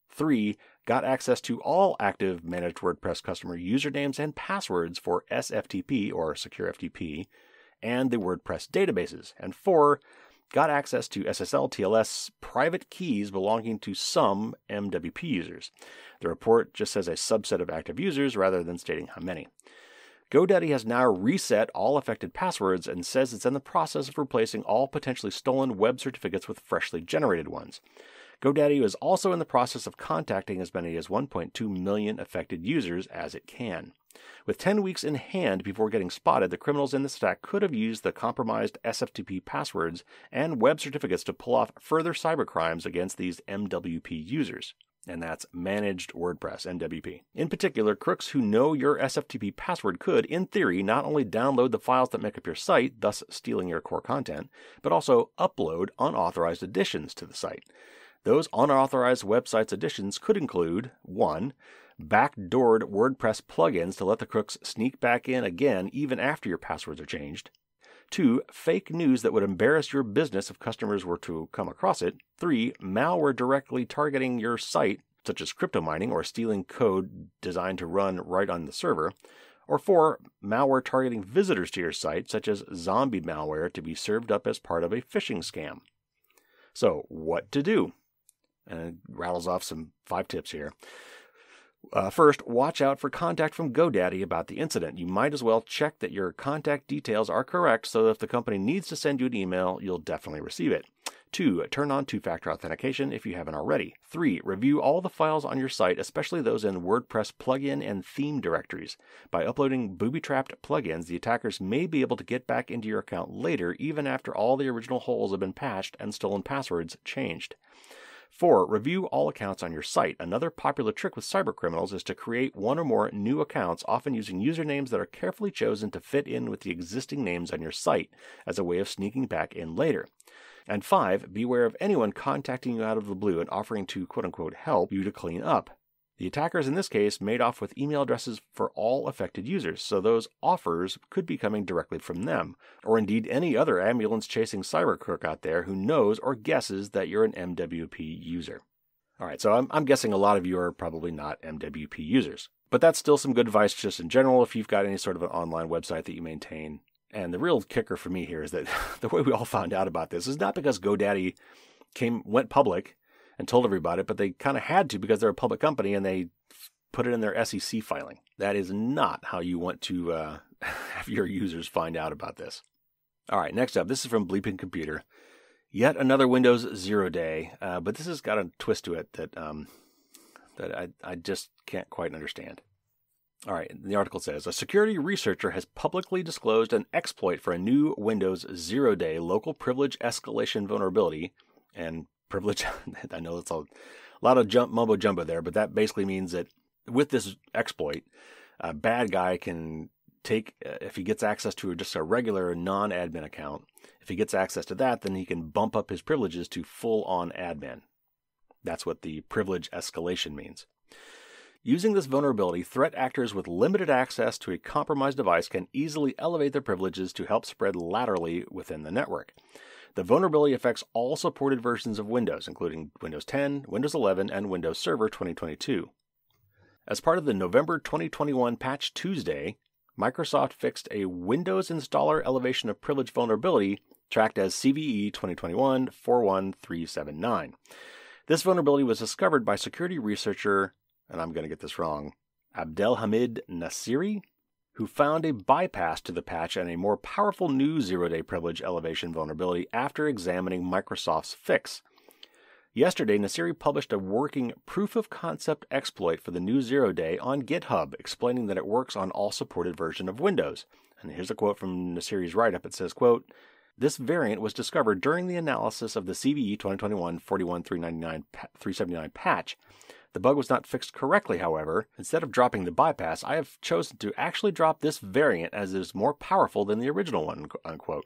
3, got access to all active managed WordPress customer usernames and passwords for SFTP, or Secure FTP, and the WordPress databases. And 4, got access to SSL TLS private keys belonging to some MWP users. The report just says a subset of active users rather than stating how many. GoDaddy has now reset all affected passwords and says it's in the process of replacing all potentially stolen web certificates with freshly generated ones. GoDaddy is also in the process of contacting as many as 1.2 million affected users as it can. With 10 weeks in hand before getting spotted, the criminals in the stack could have used the compromised SFTP passwords and web certificates to pull off further cybercrimes against these MWP users. And that's Managed WordPress, MWP. In particular, crooks who know your SFTP password could, in theory, not only download the files that make up your site, thus stealing your core content, but also upload unauthorized additions to the site. Those unauthorized websites additions could include 1. Backdoored WordPress plugins to let the crooks sneak back in again even after your passwords are changed. 2. Fake news that would embarrass your business if customers were to come across it. 3. Malware directly targeting your site, such as crypto mining or stealing code designed to run right on the server. Or 4. Malware targeting visitors to your site, such as zombie malware to be served up as part of a phishing scam. So, what to do? And it rattles off some 5 tips here. First, watch out for contact from GoDaddy about the incident. You might as well check that your contact details are correct so that if the company needs to send you an email, you'll definitely receive it. 2. Turn on two-factor authentication if you haven't already. 3. Review all the files on your site, especially those in WordPress plugin and theme directories. By uploading booby-trapped plugins, the attackers may be able to get back into your account later, even after all the original holes have been patched and stolen passwords changed. 4. Review all accounts on your site. Another popular trick with cybercriminals is to create one or more new accounts, often using usernames that are carefully chosen to fit in with the existing names on your site, as a way of sneaking back in later. And 5. Beware of anyone contacting you out of the blue and offering to, quote-unquote, help you to clean up. The attackers in this case made off with email addresses for all affected users, so those offers could be coming directly from them, or indeed any other ambulance-chasing cyber crook out there who knows or guesses that you're an MWP user. All right, so I'm guessing a lot of you are probably not MWP users, but that's still some good advice just in general if you've got any sort of an online website that you maintain. And the real kicker for me here is that the way we all found out about this is not because GoDaddy went public and told everybody, but they kind of had to because they're a public company and they put it in their SEC filing. That is not how you want to have your users find out about this. All right, next up, this is from Bleeping Computer. Yet another Windows 0 day, but this has got a twist to it that I just can't quite understand. All right, the article says, a security researcher has publicly disclosed an exploit for a new Windows 0 day local privilege escalation vulnerability. And privilege, I know it's a lot of mumbo jumbo there, but that basically means that with this exploit, a bad guy can if he gets access to just a regular non-admin account, if he gets access to that, then he can bump up his privileges to full-on admin. That's what the privilege escalation means. Using this vulnerability, threat actors with limited access to a compromised device can easily elevate their privileges to help spread laterally within the network. The vulnerability affects all supported versions of Windows, including Windows 10, Windows 11, and Windows Server 2022. As part of the November 2021 Patch Tuesday, Microsoft fixed a Windows installer elevation of privilege vulnerability tracked as CVE 2021-41379. This vulnerability was discovered by security researcher, and I'm going to get this wrong, Abdelhamid Nasiri, who found a bypass to the patch and a more powerful new zero-day privilege elevation vulnerability after examining Microsoft's fix. Yesterday, Nasiri published a working proof-of-concept exploit for the new zero-day on GitHub, explaining that it works on all supported versions of Windows. And here's a quote from Nasiri's write-up. It says, quote, "This variant was discovered during the analysis of the CVE 2021-41379 patch. The bug was not fixed correctly, however. Instead of dropping the bypass, I have chosen to actually drop this variant as it is more powerful than the original one," unquote.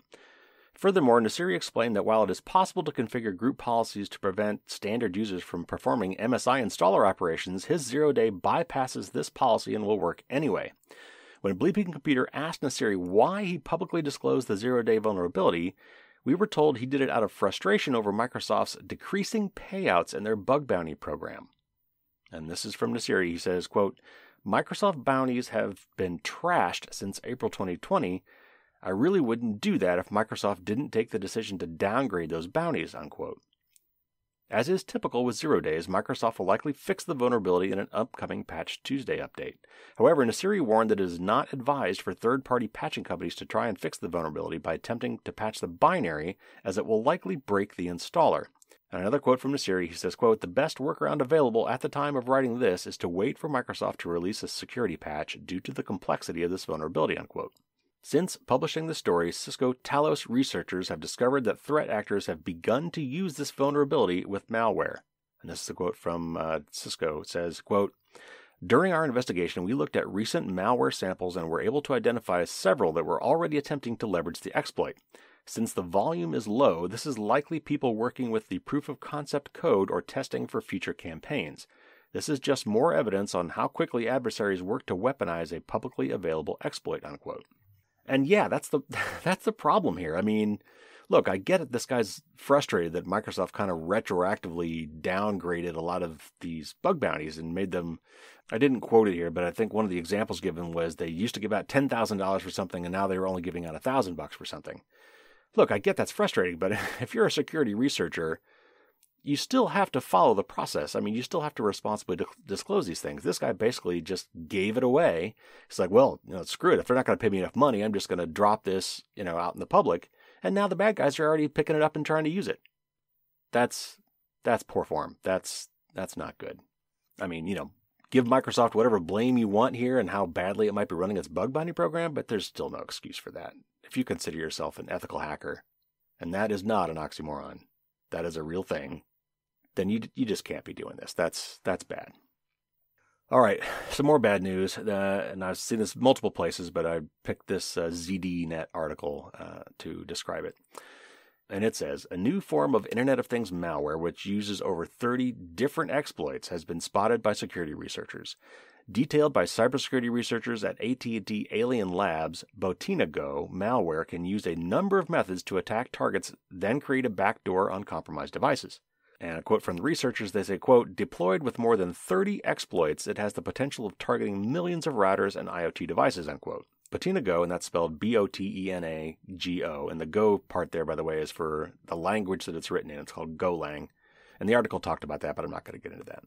Furthermore, Nasiri explained that while it is possible to configure group policies to prevent standard users from performing MSI installer operations, his zero-day bypasses this policy and will work anyway. When Bleeping Computer asked Nasiri why he publicly disclosed the zero-day vulnerability, we were told he did it out of frustration over Microsoft's decreasing payouts in their bug bounty program. And this is from Nasiri. He says, quote, "Microsoft bounties have been trashed since April 2020. I really wouldn't do that if Microsoft didn't take the decision to downgrade those bounties," unquote. As is typical with zero days, Microsoft will likely fix the vulnerability in an upcoming Patch Tuesday update. However, Nasiri warned that it is not advised for third-party patching companies to try and fix the vulnerability by attempting to patch the binary, as it will likely break the installer. And another quote from Nasiri, he says, quote, "The best workaround available at the time of writing this is to wait for Microsoft to release a security patch due to the complexity of this vulnerability," unquote. Since publishing the story, Cisco Talos researchers have discovered that threat actors have begun to use this vulnerability with malware. And this is a quote from Cisco. It says, quote, "During our investigation, we looked at recent malware samples and were able to identify several that were already attempting to leverage the exploit. Since the volume is low, this is likely people working with the proof-of-concept code or testing for future campaigns. This is just more evidence on how quickly adversaries work to weaponize a publicly available exploit," unquote. And yeah, that's the problem here. I mean, look, I get it. This guy's frustrated that Microsoft kind of retroactively downgraded a lot of these bug bounties and made them, I didn't quote it here, but I think one of the examples given was they used to give out $10,000 for something and now they were only giving out $1,000 for something. Look, I get that's frustrating, but if you're a security researcher, you still have to follow the process. I mean, you still have to responsibly disclose these things. This guy basically just gave it away. It's like, well, screw it. If they're not going to pay me enough money, I'm just going to drop this, out in the public. And now the bad guys are already picking it up and trying to use it. That's poor form. That's not good. I mean, give Microsoft whatever blame you want here and how badly it might be running its bug bounty program, but there's still no excuse for that. If you consider yourself an ethical hacker, and that is not an oxymoron, that is a real thing, then you just can't be doing this. That's bad. All right, some more bad news, and I've seen this multiple places, but I picked this ZDNet article to describe it. And it says, a new form of Internet of Things malware, which uses over 30 different exploits, has been spotted by security researchers. Detailed by cybersecurity researchers at AT&T Alien Labs, BotinaGo malware can use a number of methods to attack targets, then create a backdoor on compromised devices. And a quote from the researchers, they say, quote, "Deployed with more than 30 exploits, it has the potential of targeting millions of routers and IoT devices," unquote. BotinaGo, and that's spelled BOTENAGO, and the Go part there, by the way, is for the language that it's written in. It's called Golang. And the article talked about that, but I'm not going to get into that.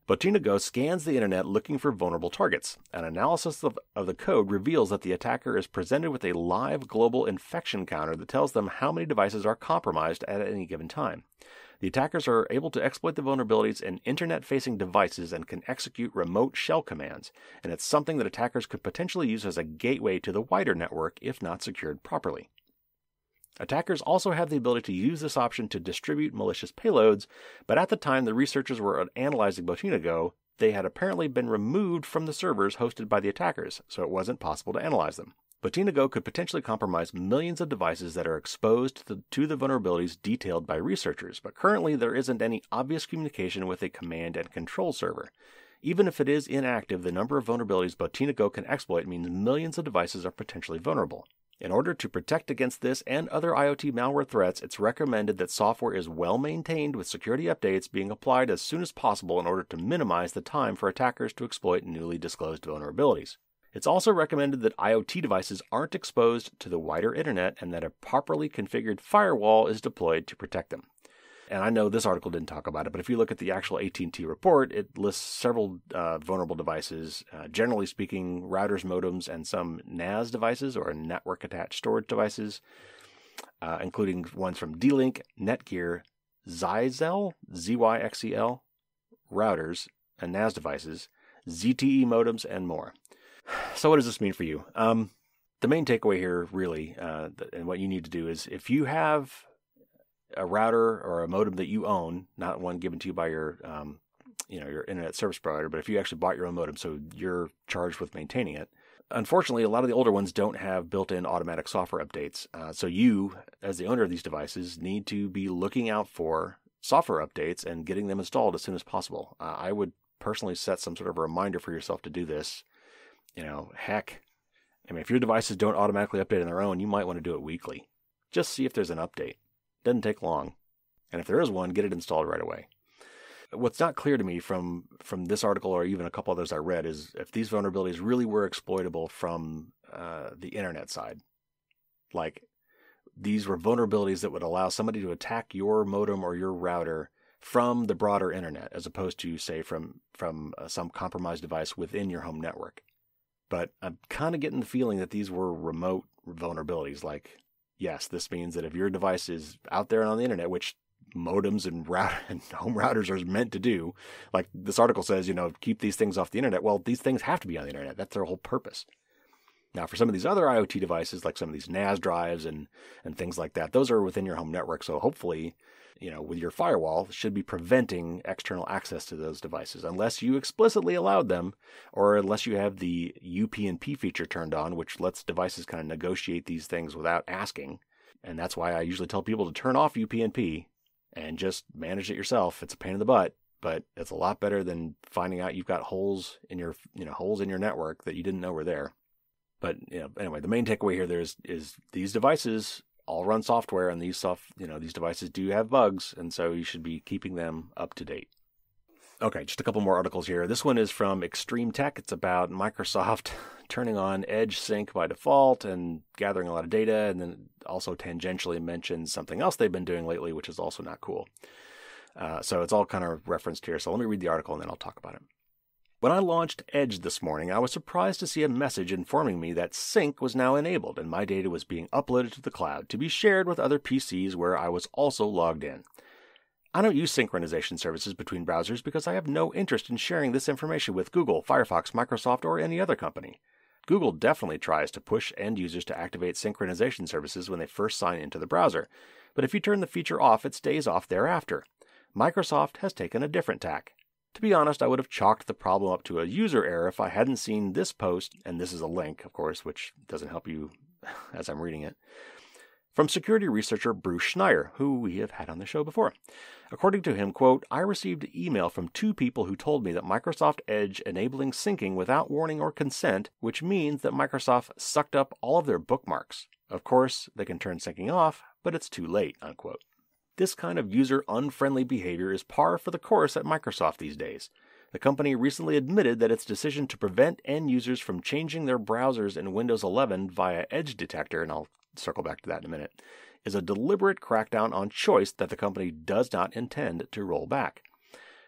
BotinaGo scans the internet looking for vulnerable targets. An analysis of the code reveals that the attacker is presented with a live global infection counter that tells them how many devices are compromised at any given time. The attackers are able to exploit the vulnerabilities in internet-facing devices and can execute remote shell commands, and it's something that attackers could potentially use as a gateway to the wider network if not secured properly. Attackers also have the ability to use this option to distribute malicious payloads, but at the time the researchers were analyzing BotinaGo, they had apparently been removed from the servers hosted by the attackers, so it wasn't possible to analyze them. Botinago could potentially compromise millions of devices that are exposed to the vulnerabilities detailed by researchers, but currently there isn't any obvious communication with a command and control server. Even if it is inactive, the number of vulnerabilities Botinago can exploit means millions of devices are potentially vulnerable. In order to protect against this and other IoT malware threats, it's recommended that software is well maintained with security updates being applied as soon as possible in order to minimize the time for attackers to exploit newly disclosed vulnerabilities. It's also recommended that IoT devices aren't exposed to the wider internet and that a properly configured firewall is deployed to protect them. And I know this article didn't talk about it, but if you look at the actual AT&T report, it lists several vulnerable devices, generally speaking, routers, modems, and some NAS devices or network-attached storage devices, including ones from D-Link, Netgear, Zelle, ZYXEL, routers, and NAS devices, ZTE modems, and more. So what does this mean for you? The main takeaway here, really, and what you need to do is if you have a router or a modem that you own, not one given to you by your internet service provider, but if you actually bought your own modem, so you're charged with maintaining it. Unfortunately, a lot of the older ones don't have built-in automatic software updates. So you, as the owner of these devices, need to be looking out for software updates and getting them installed as soon as possible. I would personally set some sort of a reminder for yourself to do this. If your devices don't automatically update on their own, you might want to do it weekly. Just see if there's an update. Doesn't take long. And if there is one, get it installed right away. What's not clear to me from this article or even a couple others I read is if these vulnerabilities really were exploitable from the internet side. Like these were vulnerabilities that would allow somebody to attack your modem or your router from the broader internet as opposed to, say, from some compromised device within your home network. But I'm kind of getting the feeling that these were remote vulnerabilities. Like, yes, this means that if your device is out there on the internet, which modems and home routers are meant to do, like this article says, keep these things off the internet. Well, these things have to be on the internet. That's their whole purpose. Now, for some of these other IoT devices, like some of these NAS drives and things like that, those are within your home network. So hopefully, with your firewall, it should be preventing external access to those devices, unless you explicitly allowed them, or unless you have the UPnP feature turned on, which lets devices kind of negotiate these things without asking. And that's why I usually tell people to turn off UPnP and just manage it yourself. It's a pain in the butt, but it's a lot better than finding out you've got holes in your network that you didn't know were there. But anyway, the main takeaway here is these devices all run software, and these devices do have bugs, and so you should be keeping them up to date. Okay, just a couple more articles here. This one is from Extreme Tech. It's about Microsoft turning on Edge Sync by default and gathering a lot of data, and then also tangentially mentions something else they've been doing lately, which is also not cool. So it's all kind of referenced here. So let me read the article, and then I'll talk about it. When I launched Edge this morning, I was surprised to see a message informing me that Sync was now enabled and my data was being uploaded to the cloud to be shared with other PCs where I was also logged in. I don't use synchronization services between browsers because I have no interest in sharing this information with Google, Firefox, Microsoft, or any other company. Google definitely tries to push end users to activate synchronization services when they first sign into the browser, but if you turn the feature off, it stays off thereafter. Microsoft has taken a different tack. To be honest, I would have chalked the problem up to a user error if I hadn't seen this post, and this is a link, of course, which doesn't help you as I'm reading it, from security researcher Bruce Schneier, who we have had on the show before. According to him, quote, I received an email from 2 people who told me that Microsoft Edge enabling syncing without warning or consent, which means that Microsoft sucked up all of their bookmarks. Of course, they can turn syncing off, but it's too late, unquote. This kind of user-unfriendly behavior is par for the course at Microsoft these days. The company recently admitted that its decision to prevent end users from changing their browsers in Windows 11 via Edge Detector, and I'll circle back to that in a minute, is a deliberate crackdown on choice that the company does not intend to roll back.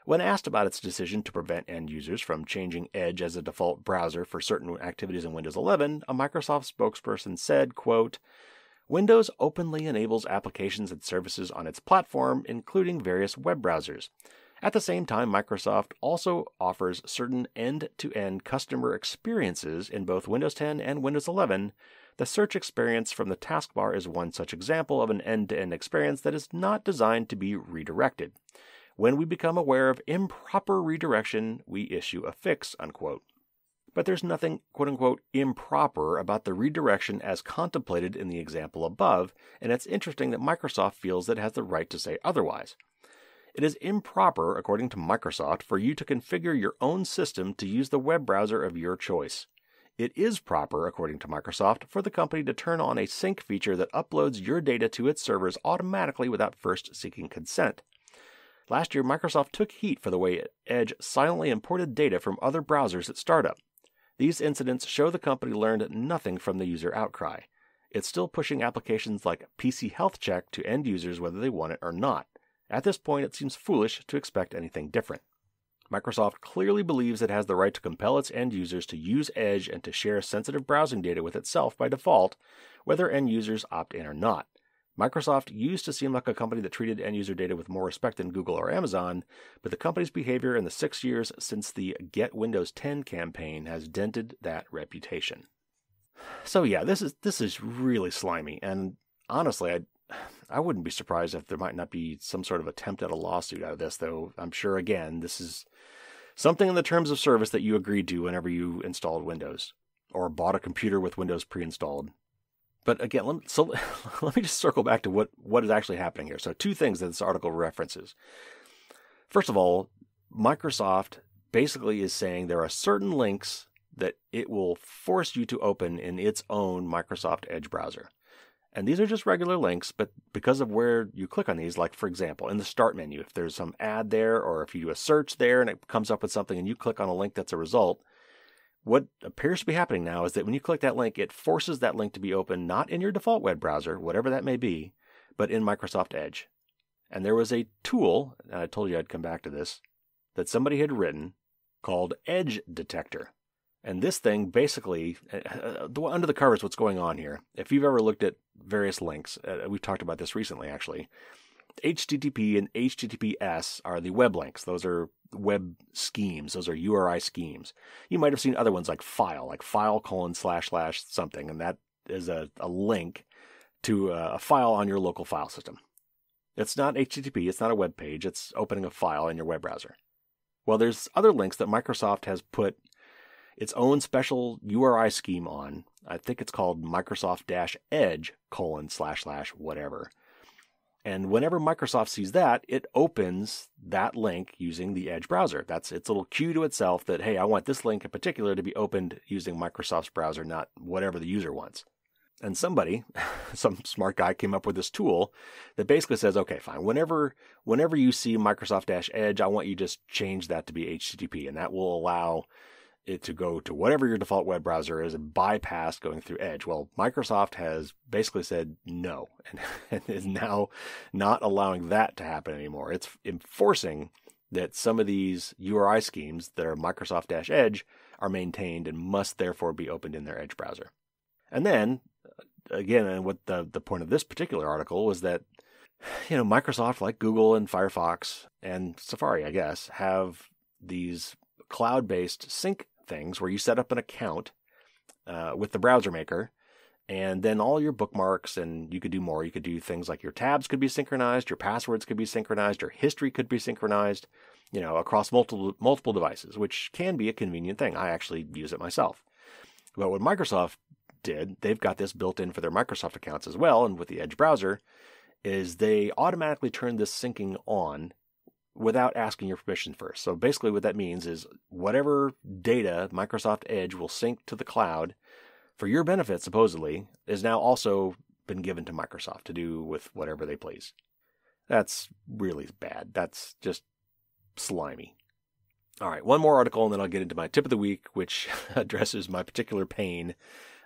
When asked about its decision to prevent end users from changing Edge as a default browser for certain activities in Windows 11, a Microsoft spokesperson said, quote, Windows openly enables applications and services on its platform, including various web browsers. At the same time, Microsoft also offers certain end-to-end customer experiences in both Windows 10 and Windows 11. The search experience from the taskbar is one such example of an end-to-end experience that is not designed to be redirected. When we become aware of improper redirection, we issue a fix, unquote. But there's nothing, quote-unquote, improper about the redirection as contemplated in the example above, and it's interesting that Microsoft feels that it has the right to say otherwise. It is improper, according to Microsoft, for you to configure your own system to use the web browser of your choice. It is proper, according to Microsoft, for the company to turn on a sync feature that uploads your data to its servers automatically without first seeking consent. Last year, Microsoft took heat for the way Edge silently imported data from other browsers at startup. These incidents show the company learned nothing from the user outcry. It's still pushing applications like PC Health Check to end users whether they want it or not. At this point, it seems foolish to expect anything different. Microsoft clearly believes it has the right to compel its end users to use Edge and to share sensitive browsing data with itself by default, whether end users opt in or not. Microsoft used to seem like a company that treated end-user data with more respect than Google or Amazon, but the company's behavior in the 6 years since the Get Windows 10 campaign has dented that reputation. So yeah, this is really slimy, and honestly, I wouldn't be surprised if there might not be some sort of attempt at a lawsuit out of this, though I'm sure, again, this is something in the terms of service that you agreed to whenever you installed Windows, or bought a computer with Windows pre-installed. But again, let me just circle back to what is actually happening here. So 2 things that this article references. First of all, Microsoft basically is saying there are certain links that it will force you to open in its own Microsoft Edge browser. And these are just regular links, but because of where you click on these, like for example, in the start menu, if there's some ad there, or if you do a search there and it comes up with something and you click on a link that's a result, what appears to be happening now is that when you click that link, it forces that link to be open not in your default web browser, whatever that may be, but in Microsoft Edge. And there was a tool, and I told you I'd come back to this, that somebody had written called Edge Detector. And this thing basically, under the covers, what's going on here. If you've ever looked at various links, we've talked about this recently actually, HTTP and HTTPS are the web links. Those are web schemes. Those are URI schemes. You might have seen other ones like file / something, and that is a link to a file on your local file system. It's not HTTP. It's not a web page. It's opening a file in your web browser. Well, there's other links that Microsoft has put its own special URI scheme on. I think it's called Microsoft-Edge : / whatever. And whenever Microsoft sees that, it opens that link using the Edge browser. That's its little cue to itself that, hey, I want this link in particular to be opened using Microsoft's browser, not whatever the user wants. And somebody, some smart guy, came up with this tool that basically says, okay, fine, whenever you see Microsoft-Edge, I want you to just change that to be HTTP, and that will allow it to go to whatever your default web browser is and bypass going through Edge. Well, Microsoft has basically said no and is now not allowing that to happen anymore. It's enforcing that some of these URI schemes that are Microsoft-Edge are maintained and must therefore be opened in their Edge browser. And then, again, and what the point of this particular article was that, Microsoft, like Google and Firefox and Safari, I guess, have these cloud-based sync things where you set up an account with the browser maker, and then all your bookmarks, and you could do more. You could do things like your tabs could be synchronized, your passwords could be synchronized, your history could be synchronized, across multiple devices, which can be a convenient thing. I actually use it myself. But what Microsoft did, they've got this built in for their Microsoft accounts as well, and with the Edge browser, is they automatically turn this syncing on without asking your permission first. So basically what that means is whatever data Microsoft Edge will sync to the cloud for your benefit, supposedly, is now also been given to Microsoft to do with whatever they please. That's really bad. That's just slimy. All right, one more article and then I'll get into my tip of the week, which addresses my particular pain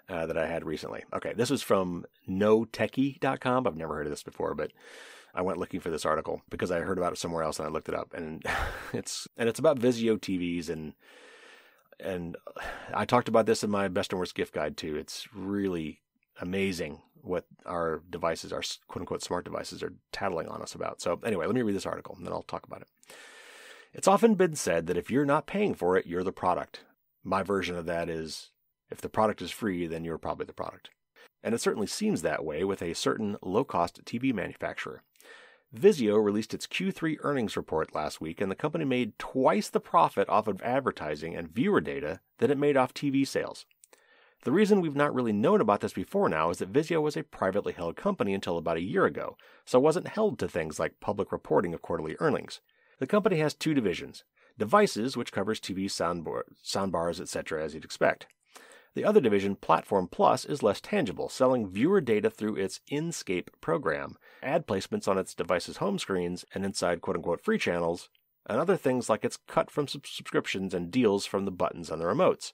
that I had recently. Okay, this is from notechie.com. I've never heard of this before, but I went looking for this article because I heard about it somewhere else and I looked it up, and it's about Vizio TVs, and I talked about this in my best and worst gift guide too. It's really amazing what our devices, our quote unquote smart devices, are tattling on us about. So anyway, let me read this article and then I'll talk about it. It's often been said that if you're not paying for it, you're the product. My version of that is, if the product is free, then you're probably the product. And it certainly seems that way with a certain low-cost TV manufacturer. Vizio released its Q3 earnings report last week, and the company made twice the profit off of advertising and viewer data that it made off TV sales. The reason we've not really known about this before now is that Vizio was a privately held company until about a year ago, so it wasn't held to things like public reporting of quarterly earnings. The company has two divisions: Devices, which covers TV, soundbars, etc., as you'd expect. The other division, Platform Plus, is less tangible, selling viewer data through its Inscape program, ad placements on its devices' home screens and inside quote-unquote free channels, and other things like its cut from subscriptions and deals from the buttons on the remotes.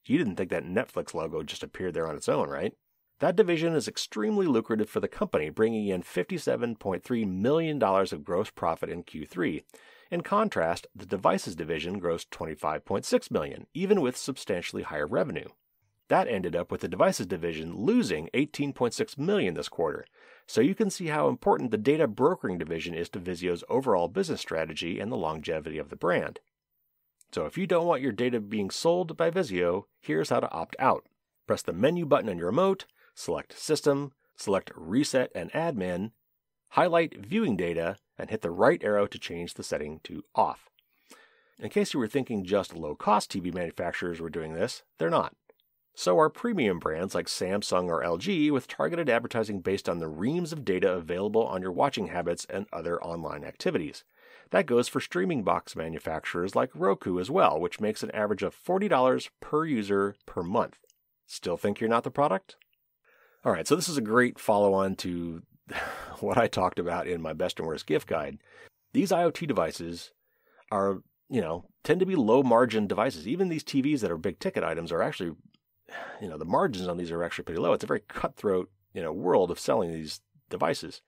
You didn't think that Netflix logo just appeared there on its own, right? That division is extremely lucrative for the company, bringing in $57.3 million of gross profit in Q3. In contrast, the Devices division grossed $25.6 million, even with substantially higher revenue. That ended up with the Devices division losing $18.6 million this quarter. So you can see how important the data brokering division is to Vizio's overall business strategy and the longevity of the brand. So if you don't want your data being sold by Vizio, here's how to opt out. Press the menu button on your remote, select System, select Reset and Admin, highlight Viewing Data, and hit the right arrow to change the setting to Off. In case you were thinking just low-cost TV manufacturers were doing this, they're not. So are premium brands like Samsung or LG with targeted advertising based on the reams of data available on your watching habits and other online activities. That goes for streaming box manufacturers like Roku as well, which makes an average of $40 per user per month. Still think you're not the product? All right, so this is a great follow-on to what I talked about in my best and worst gift guide. These IoT devices are, tend to be low-margin devices. Even these TVs that are big-ticket items are actually, the margins on these are actually pretty low. It's a very cutthroat, world of selling these devices.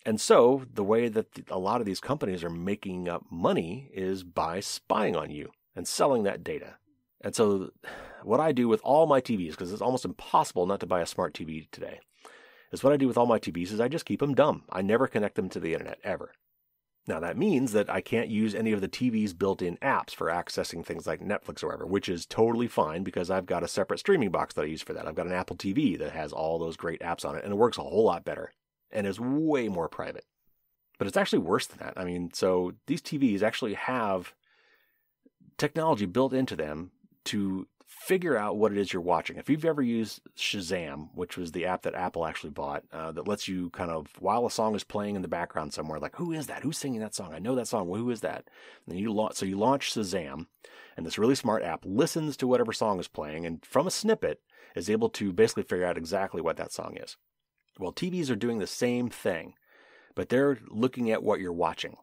And so the way that a lot of these companies are making up money is by spying on you and selling that data. And so what I do with all my TVs, because it's almost impossible not to buy a smart TV today, is what I do with all my TVs is I just keep them dumb. I never connect them to the internet, ever. Now that means that I can't use any of the TV's built-in apps for accessing things like Netflix or whatever, which is totally fine because I've got a separate streaming box that I use for that. I've got an Apple TV that has all those great apps on it, and it works a whole lot better and is way more private. But it's actually worse than that. So these TVs actually have technology built into them to figure out what it is you're watching. If you've ever used Shazam, which was the app that Apple actually bought, that lets you kind of, while a song is playing in the background somewhere, like, who is that? Who's singing that song? I know that song. Well, who is that? And you launch Shazam, and this really smart app listens to whatever song is playing, and from a snippet is able to basically figure out exactly what that song is. Well, TVs are doing the same thing, but they're looking at what you're watching.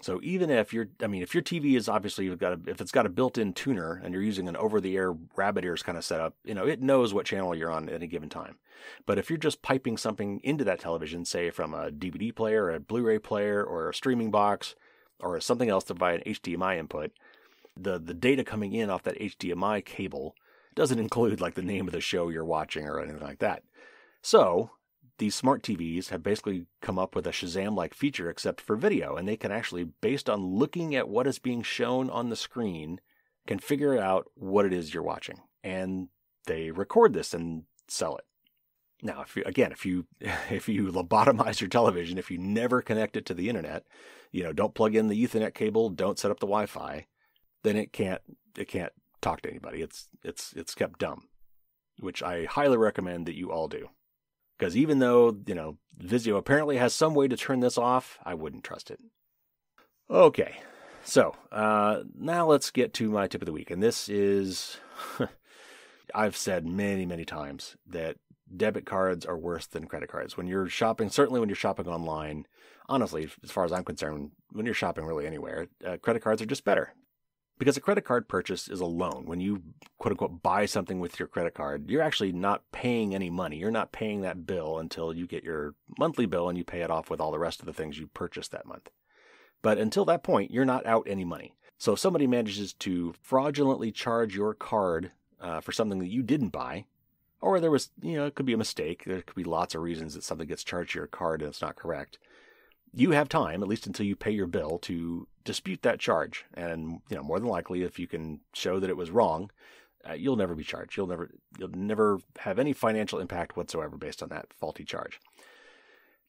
So even if your TV is obviously, if it's got a built-in tuner and you're using an over-the-air rabbit ears kind of setup, it knows what channel you're on at any given time. But if you're just piping something into that television, say from a DVD player, a Blu-ray player, or a streaming box, or something else to buy an HDMI input, the data coming in off that HDMI cable doesn't include like the name of the show you're watching or anything like that. So these smart TVs have basically come up with a Shazam-like feature except for video, and they can actually, based on looking at what is being shown on the screen, can figure out what it is you're watching. And they record this and sell it. Now, if you lobotomize your television, if you never connect it to the internet, don't plug in the Ethernet cable, don't set up the Wi-Fi, then it can't talk to anybody. It's kept dumb, which I highly recommend that you all do. Because even though, Vizio apparently has some way to turn this off, I wouldn't trust it. Okay, so now let's get to my tip of the week. And this is, I've said many, many times that debit cards are worse than credit cards. When you're shopping, certainly when you're shopping online, honestly, as far as I'm concerned, when you're shopping really anywhere, credit cards are just better. Because a credit card purchase is a loan. When you, quote unquote, buy something with your credit card, you're actually not paying any money. You're not paying that bill until you get your monthly bill and you pay it off with all the rest of the things you purchased that month. But until that point, you're not out any money. So if somebody manages to fraudulently charge your card for something that you didn't buy, or there was, it could be a mistake. There could be lots of reasons that something gets charged to your card and it's not correct. You have time, at least until you pay your bill, to dispute that charge. And, more than likely, if you can show that it was wrong, you'll never be charged. You'll never have any financial impact whatsoever based on that faulty charge.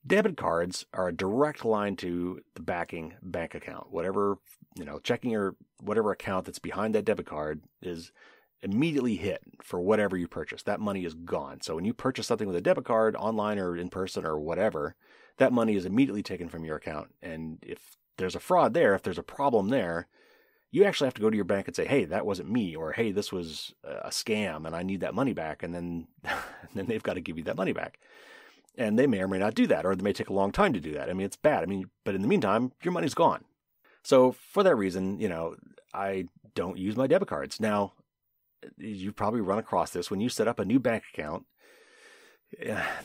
Debit cards are a direct line to the backing bank account. Whatever, checking or whatever account that's behind that debit card is immediately hit for whatever you purchase. That money is gone. So when you purchase something with a debit card online or in person or whatever, that money is immediately taken from your account. And if there's a fraud there, if there's a problem there, you actually have to go to your bank and say, hey, that wasn't me, or hey, this was a scam and I need that money back. And then they've got to give you that money back. And they may or may not do that, or they may take a long time to do that. I mean, it's bad. But in the meantime, your money's gone. So for that reason, I don't use my debit cards. Now, you've probably run across this. When you set up a new bank account,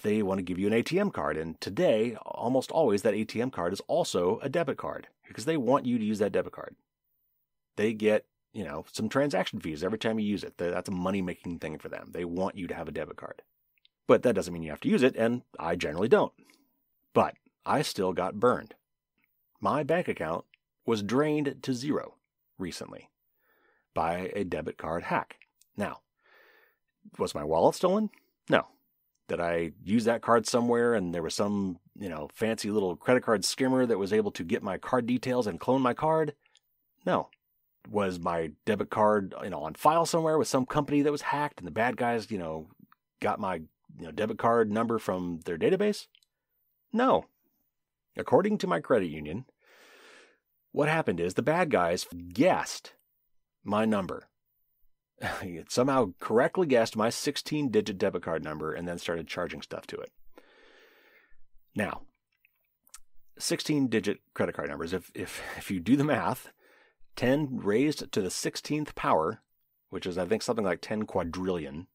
they want to give you an ATM card. And today, almost always, that ATM card is also a debit card because they want you to use that debit card. They get, some transaction fees every time you use it. That's a money-making thing for them. They want you to have a debit card. But that doesn't mean you have to use it, and I generally don't. But I still got burned. My bank account was drained to zero recently by a debit card hack. Now, was my wallet stolen? No. Did I use that card somewhere and there was some, fancy little credit card skimmer that was able to get my card details and clone my card? No. Was my debit card, on file somewhere with some company that was hacked and the bad guys, got my debit card number from their database? No. According to my credit union, what happened is the bad guys guessed my number. It somehow correctly guessed my 16-digit debit card number and then started charging stuff to it. Now, 16-digit credit card numbers, if you do the math, 10 raised to the 16th power, which is I think something like 10 quadrillion,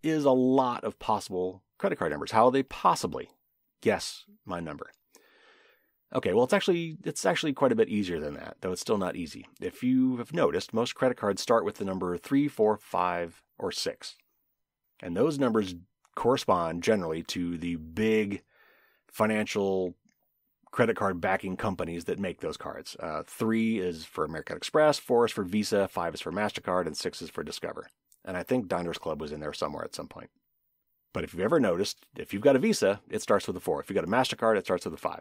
is a lot of possible credit card numbers. How will they possibly guess my number? Okay, well, it's actually quite a bit easier than that, though it's still not easy. If you have noticed, most credit cards start with the number 3, 4, 5, or 6. And those numbers correspond generally to the big financial credit card backing companies that make those cards. 3 is for American Express, 4 is for Visa, 5 is for MasterCard, and 6 is for Discover. And I think Diners Club was in there somewhere at some point. But if you've ever noticed, if you've got a Visa, it starts with a 4. If you've got a MasterCard, it starts with a 5.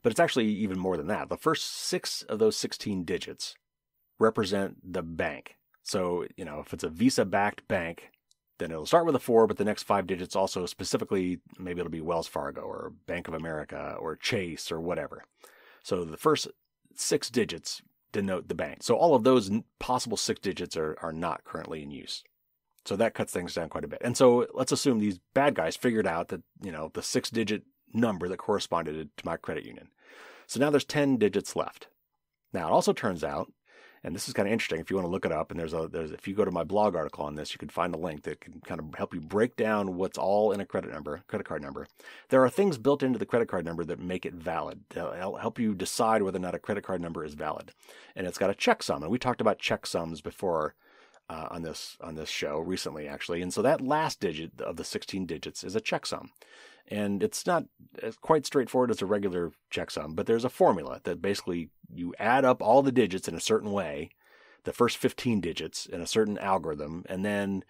But it's actually even more than that. The first 6 of those 16 digits represent the bank. So, if it's a Visa-backed bank, then it'll start with a 4, but the next 5 digits also specifically, maybe it'll be Wells Fargo or Bank of America or Chase or whatever. So the first 6 digits denote the bank. So all of those possible 6 digits are not currently in use. So that cuts things down quite a bit. And so let's assume these bad guys figured out that, the 6-digit number that corresponded to my credit union. So now there's 10 digits left. Now it also turns out, and this is kind of interesting if you want to look it up, and if you go to my blog article on this, you can find a link that can kind of help you break down what's all in a credit card number. There are things built into the credit card number that make it valid. They'll help you decide whether or not a credit card number is valid. And it's got a checksum, and we talked about checksums before on this show recently, actually. And so that last digit of the 16 digits is a checksum. And it's not quite straightforward as a regular checksum, but there's a formula that basically you add up all the digits in a certain way, the first 15 digits in a certain algorithm, and then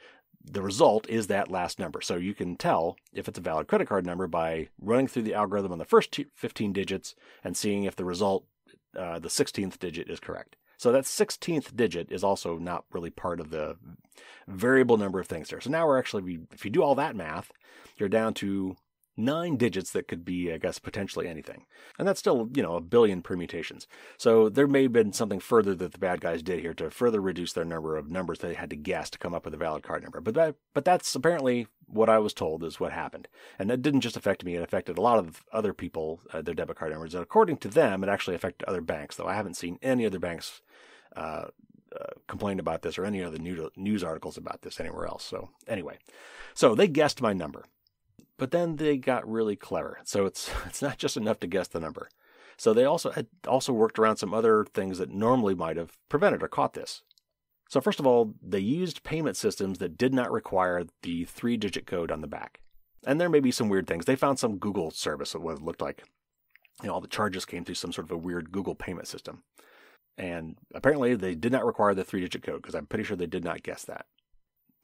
the result is that last number. So you can tell if it's a valid credit card number by running through the algorithm on the first 15 digits and seeing if the result, the 16th digit, is correct. So that 16th digit is also not really part of the variable number of things there. So now if you do all that math, you're down to 9 digits that could be, I guess, potentially anything. And that's still, a billion permutations. So there may have been something further that the bad guys did here to further reduce their number of numbers they had to guess to come up with a valid card number. But that's apparently what I was told is what happened. And that didn't just affect me. It affected a lot of other people, their debit card numbers. And according to them, it actually affected other banks, though I haven't seen any other banks complain about this or any other news articles about this anywhere else. So anyway, so they guessed my number. But then they got really clever. So it's not just enough to guess the number. So they also worked around some other things that normally might have prevented or caught this. So first of all, they used payment systems that did not require the 3-digit code on the back. And there may be some weird things. They found some Google service of what it looked like. All the charges came through some sort of a weird Google payment system. And apparently they did not require the 3-digit code because I'm pretty sure they did not guess that.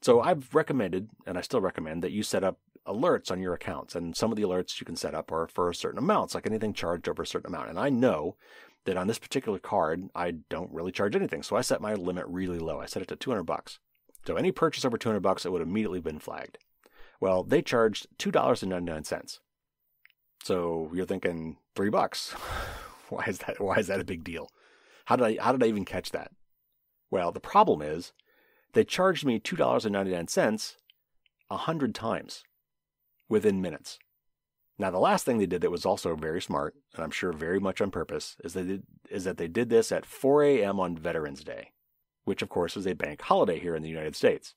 So I've recommended, and I still recommend, that you set up alerts on your accounts. And some of the alerts you can set up are for certain amounts, like anything charged over a certain amount. And I know that on this particular card, I don't really charge anything. So I set my limit really low. I set it to $200. So any purchase over $200, it would have immediately been flagged. Well, they charged $2.99. So you're thinking $3. Why is that a big deal? How did I even catch that? Well, the problem is they charged me $2.99 100 times within minutes. Now, the last thing they did that was also very smart, and I'm sure very much on purpose, is that they did this at 4 a.m. on Veterans Day, which of course is a bank holiday here in the United States.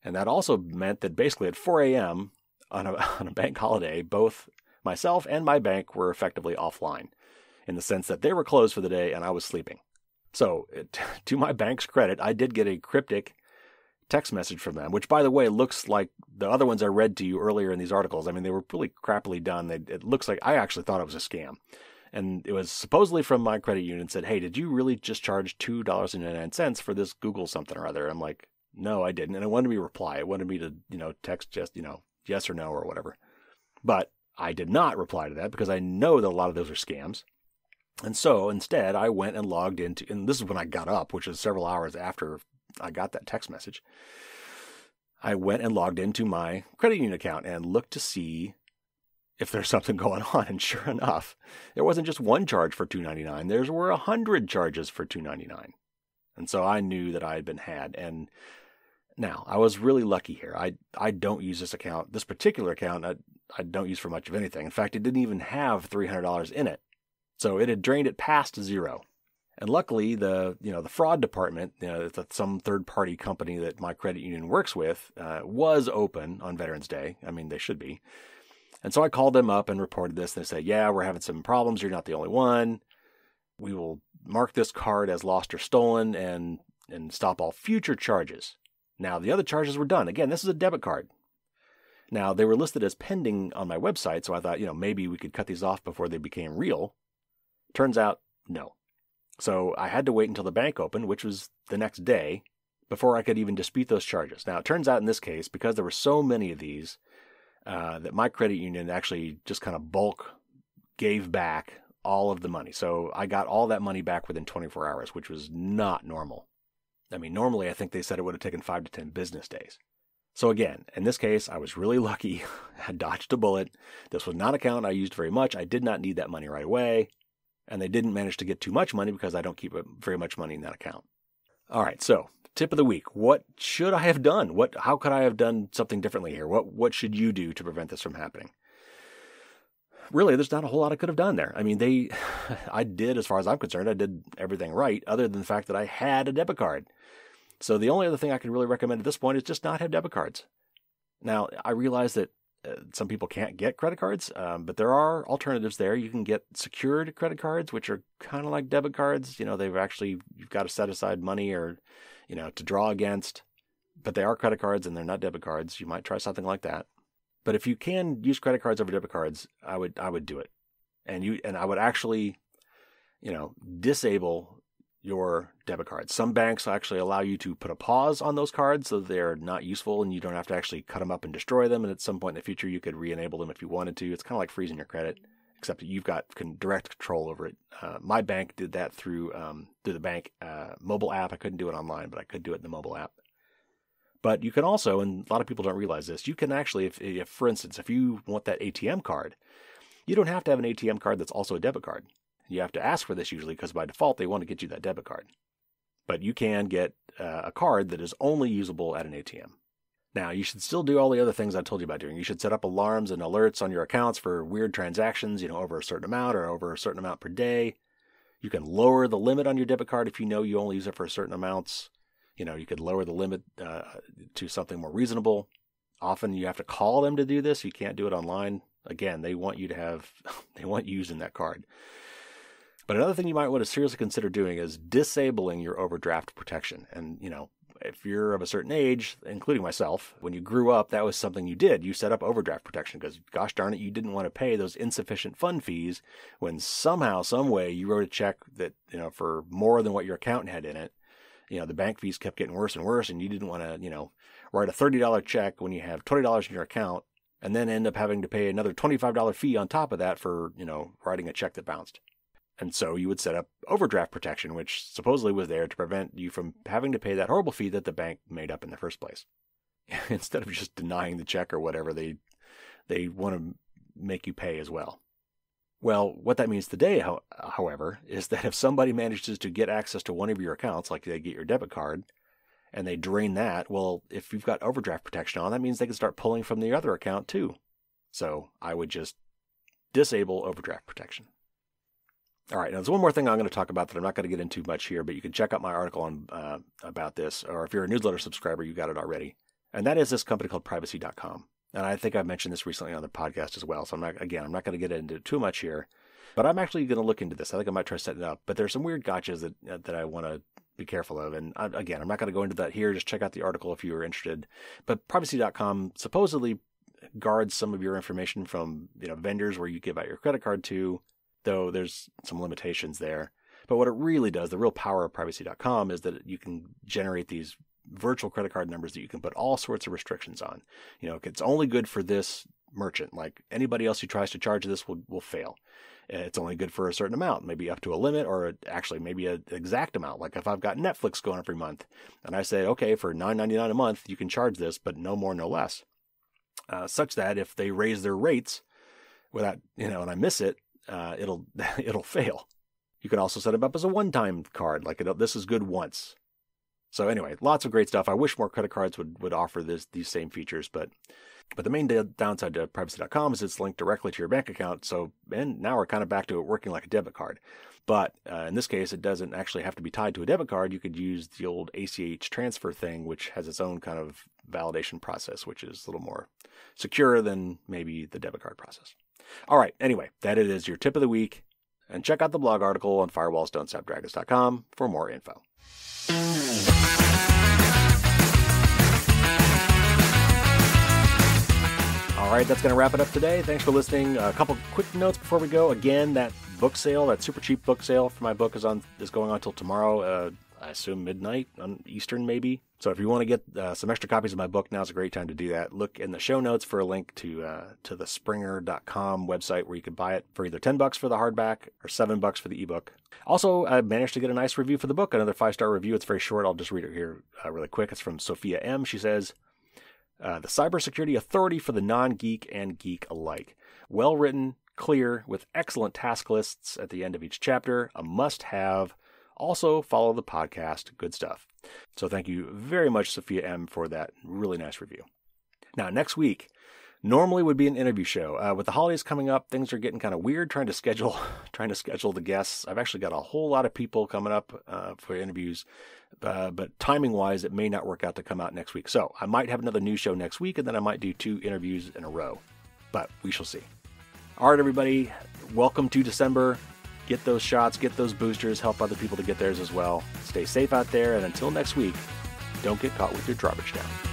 And that also meant that basically at 4 a.m. on a bank holiday, both myself and my bank were effectively offline, in the sense that they were closed for the day and I was sleeping. So, to my bank's credit, I did get a cryptic text message from them, which, by the way, looks like the other ones I read to you earlier in these articles. I mean, they were really crappily done. It looks like I actually thought it was a scam. And it was supposedly from my credit union, said, hey, did you really just charge $2.99 for this Google something or other? I'm like, no, I didn't. And it wanted me to reply. It wanted me to, text just, yes or no or whatever. But I did not reply to that because I know that a lot of those are scams. And so instead, I went and logged into, and this is when I got up, which was several hours after I got that text message. I went and logged into my credit union account and looked to see if there's something going on. And sure enough, there wasn't just one charge for $2.99. There were 100 charges for $2.99. And so I knew that I had been had. And now, I was really lucky here. I don't use this account, this particular account, I don't use for much of anything. In fact, it didn't even have $300 in it. So it had drained it past zero. And luckily, the fraud department, some third-party company that my credit union works with, was open on Veterans Day. I mean, they should be. And so I called them up and reported this. And they said, yeah, we're having some problems. You're not the only one. We will mark this card as lost or stolen and stop all future charges. Now, the other charges were done. Again, this is a debit card. Now, they were listed as pending on my website, so I thought, maybe we could cut these off before they became real. Turns out, no. So I had to wait until the bank opened, which was the next day, before I could even dispute those charges. Now, it turns out in this case, because there were so many of these, that my credit union actually just kind of bulk gave back all of the money. So I got all that money back within 24 hours, which was not normal. I mean, normally I think they said it would have taken 5 to 10 business days. So again, in this case, I was really lucky. I dodged a bullet. This was not an account I used very much. I did not need that money right away. And they didn't manage to get too much money because I don't keep very much money in that account. All right, so tip of the week. What should I have done? How could I have done something differently here? What should you do to prevent this from happening? Really, there's not a whole lot I could have done there. I mean, I did, as far as I'm concerned, I did everything right, other than the fact that I had a debit card. So the only other thing I could really recommend at this point is just not have debit cards. Now, I realize that some people can't get credit cards, but there are alternatives there. You can get secured credit cards, which are kind of like debit cards. You've got to set aside money or, to draw against, but they are credit cards and they're not debit cards. You might try something like that. But if you can use credit cards over debit cards, I would do it. And I would actually, disable your debit cards. Some banks actually allow you to put a pause on those cards so they're not useful and you don't have to actually cut them up and destroy them. And at some point in the future, you could re-enable them if you wanted to. It's kind of like freezing your credit, except that you've got direct control over it. My bank did that through the bank mobile app. I couldn't do it online, but I could do it in the mobile app. But you can also, and a lot of people don't realize this, you can actually, if for instance, if you want that ATM card, you don't have to have an ATM card that's also a debit card. You have to ask for this usually because by default, they want to get you that debit card. But you can get a card that is only usable at an ATM. Now, you should still do all the other things I told you about doing. You should set up alarms and alerts on your accounts for weird transactions, over a certain amount or over a certain amount per day. You can lower the limit on your debit card if you only use it for certain amounts. You could lower the limit to something more reasonable. Often you have to call them to do this. You can't do it online. Again, they want you using that card. But another thing you might want to seriously consider doing is disabling your overdraft protection. And, if you're of a certain age, including myself, when you grew up, that was something you did. You set up overdraft protection because, gosh darn it, you didn't want to pay those insufficient fund fees when somehow, some way, you wrote a check that, for more than what your accountant had in it. the bank fees kept getting worse and worse, and you didn't want to, write a $30 check when you have $20 in your account, and then end up having to pay another $25 fee on top of that for, writing a check that bounced. And so you would set up overdraft protection, which supposedly was there to prevent you from having to pay that horrible fee that the bank made up in the first place. Instead of just denying the check or whatever, they want to make you pay as well. Well, what that means today, however, is that if somebody manages to get access to one of your accounts, like they get your debit card, and they drain that, well, if you've got overdraft protection on, that means they can start pulling from the other account too. So I would just disable overdraft protection. All right, now there's one more thing I'm going to talk about that I'm not going to get into much here, but you can check out my article on about this, or if you're a newsletter subscriber, you got it already. And that is this company called privacy.com. And I think I've mentioned this recently on the podcast as well, so I'm not going to get into too much here. But I'm actually going to look into this. I think I might try setting it up. But there's some weird gotchas that I want to be careful of. And I'm not going to go into that here. Just check out the article if you are interested. But privacy.com supposedly guards some of your information from vendors where you give out your credit card to, though there's some limitations there. But what it really does, the real power of privacy.com, is that you can generate these virtual credit card numbers that you can put all sorts of restrictions on. It's only good for this merchant. Like anybody else who tries to charge this will fail. It's only good for a certain amount, maybe up to a limit, or actually maybe an exact amount. Like if I've got Netflix going every month and I say, okay, for $9.99 a month, you can charge this, but no more, no less. Such that if they raise their rates without, and I miss it, it'll fail. You can also set it up as a one-time card. Like this is good once. So anyway, lots of great stuff. I wish more credit cards would offer these same features, but the main downside to privacy.com is it's linked directly to your bank account. And now we're kind of back to it working like a debit card. But in this case, it doesn't actually have to be tied to a debit card. You could use the old ACH transfer thing, which has its own kind of validation process, which is a little more secure than maybe the debit card process. All right. Anyway, that it is your tip of the week. And check out the blog article on firewallsdon'tstopdragons.com for more info. All right, that's going to wrap it up today. Thanks for listening. A couple quick notes before we go. Again, that book sale, that super cheap book sale for my book is going on until tomorrow. I assume midnight on Eastern, maybe. So if you want to get some extra copies of my book, now's a great time to do that. Look in the show notes for a link to the Springer.com website where you can buy it for either $10 for the hardback or $7 for the ebook. Also, I managed to get a nice review for the book, another 5-star review. It's very short. I'll just read it here really quick. It's from Sophia M. She says, the cybersecurity authority for the non-geek and geek alike. Well written, clear, with excellent task lists at the end of each chapter. A must-have. Also, follow the podcast. Good stuff. So thank you very much, Sophia M., for that really nice review. Now, next week, normally would be an interview show. With the holidays coming up, things are getting kind of weird trying to schedule the guests. I've actually got a whole lot of people coming up for interviews, but timing-wise, it may not work out to come out next week. So I might have another news show next week, and then I might do 2 interviews in a row. But we shall see. All right, everybody, welcome to December. Get those shots, get those boosters, help other people to get theirs as well. Stay safe out there, and until next week, don't get caught with your garbage down.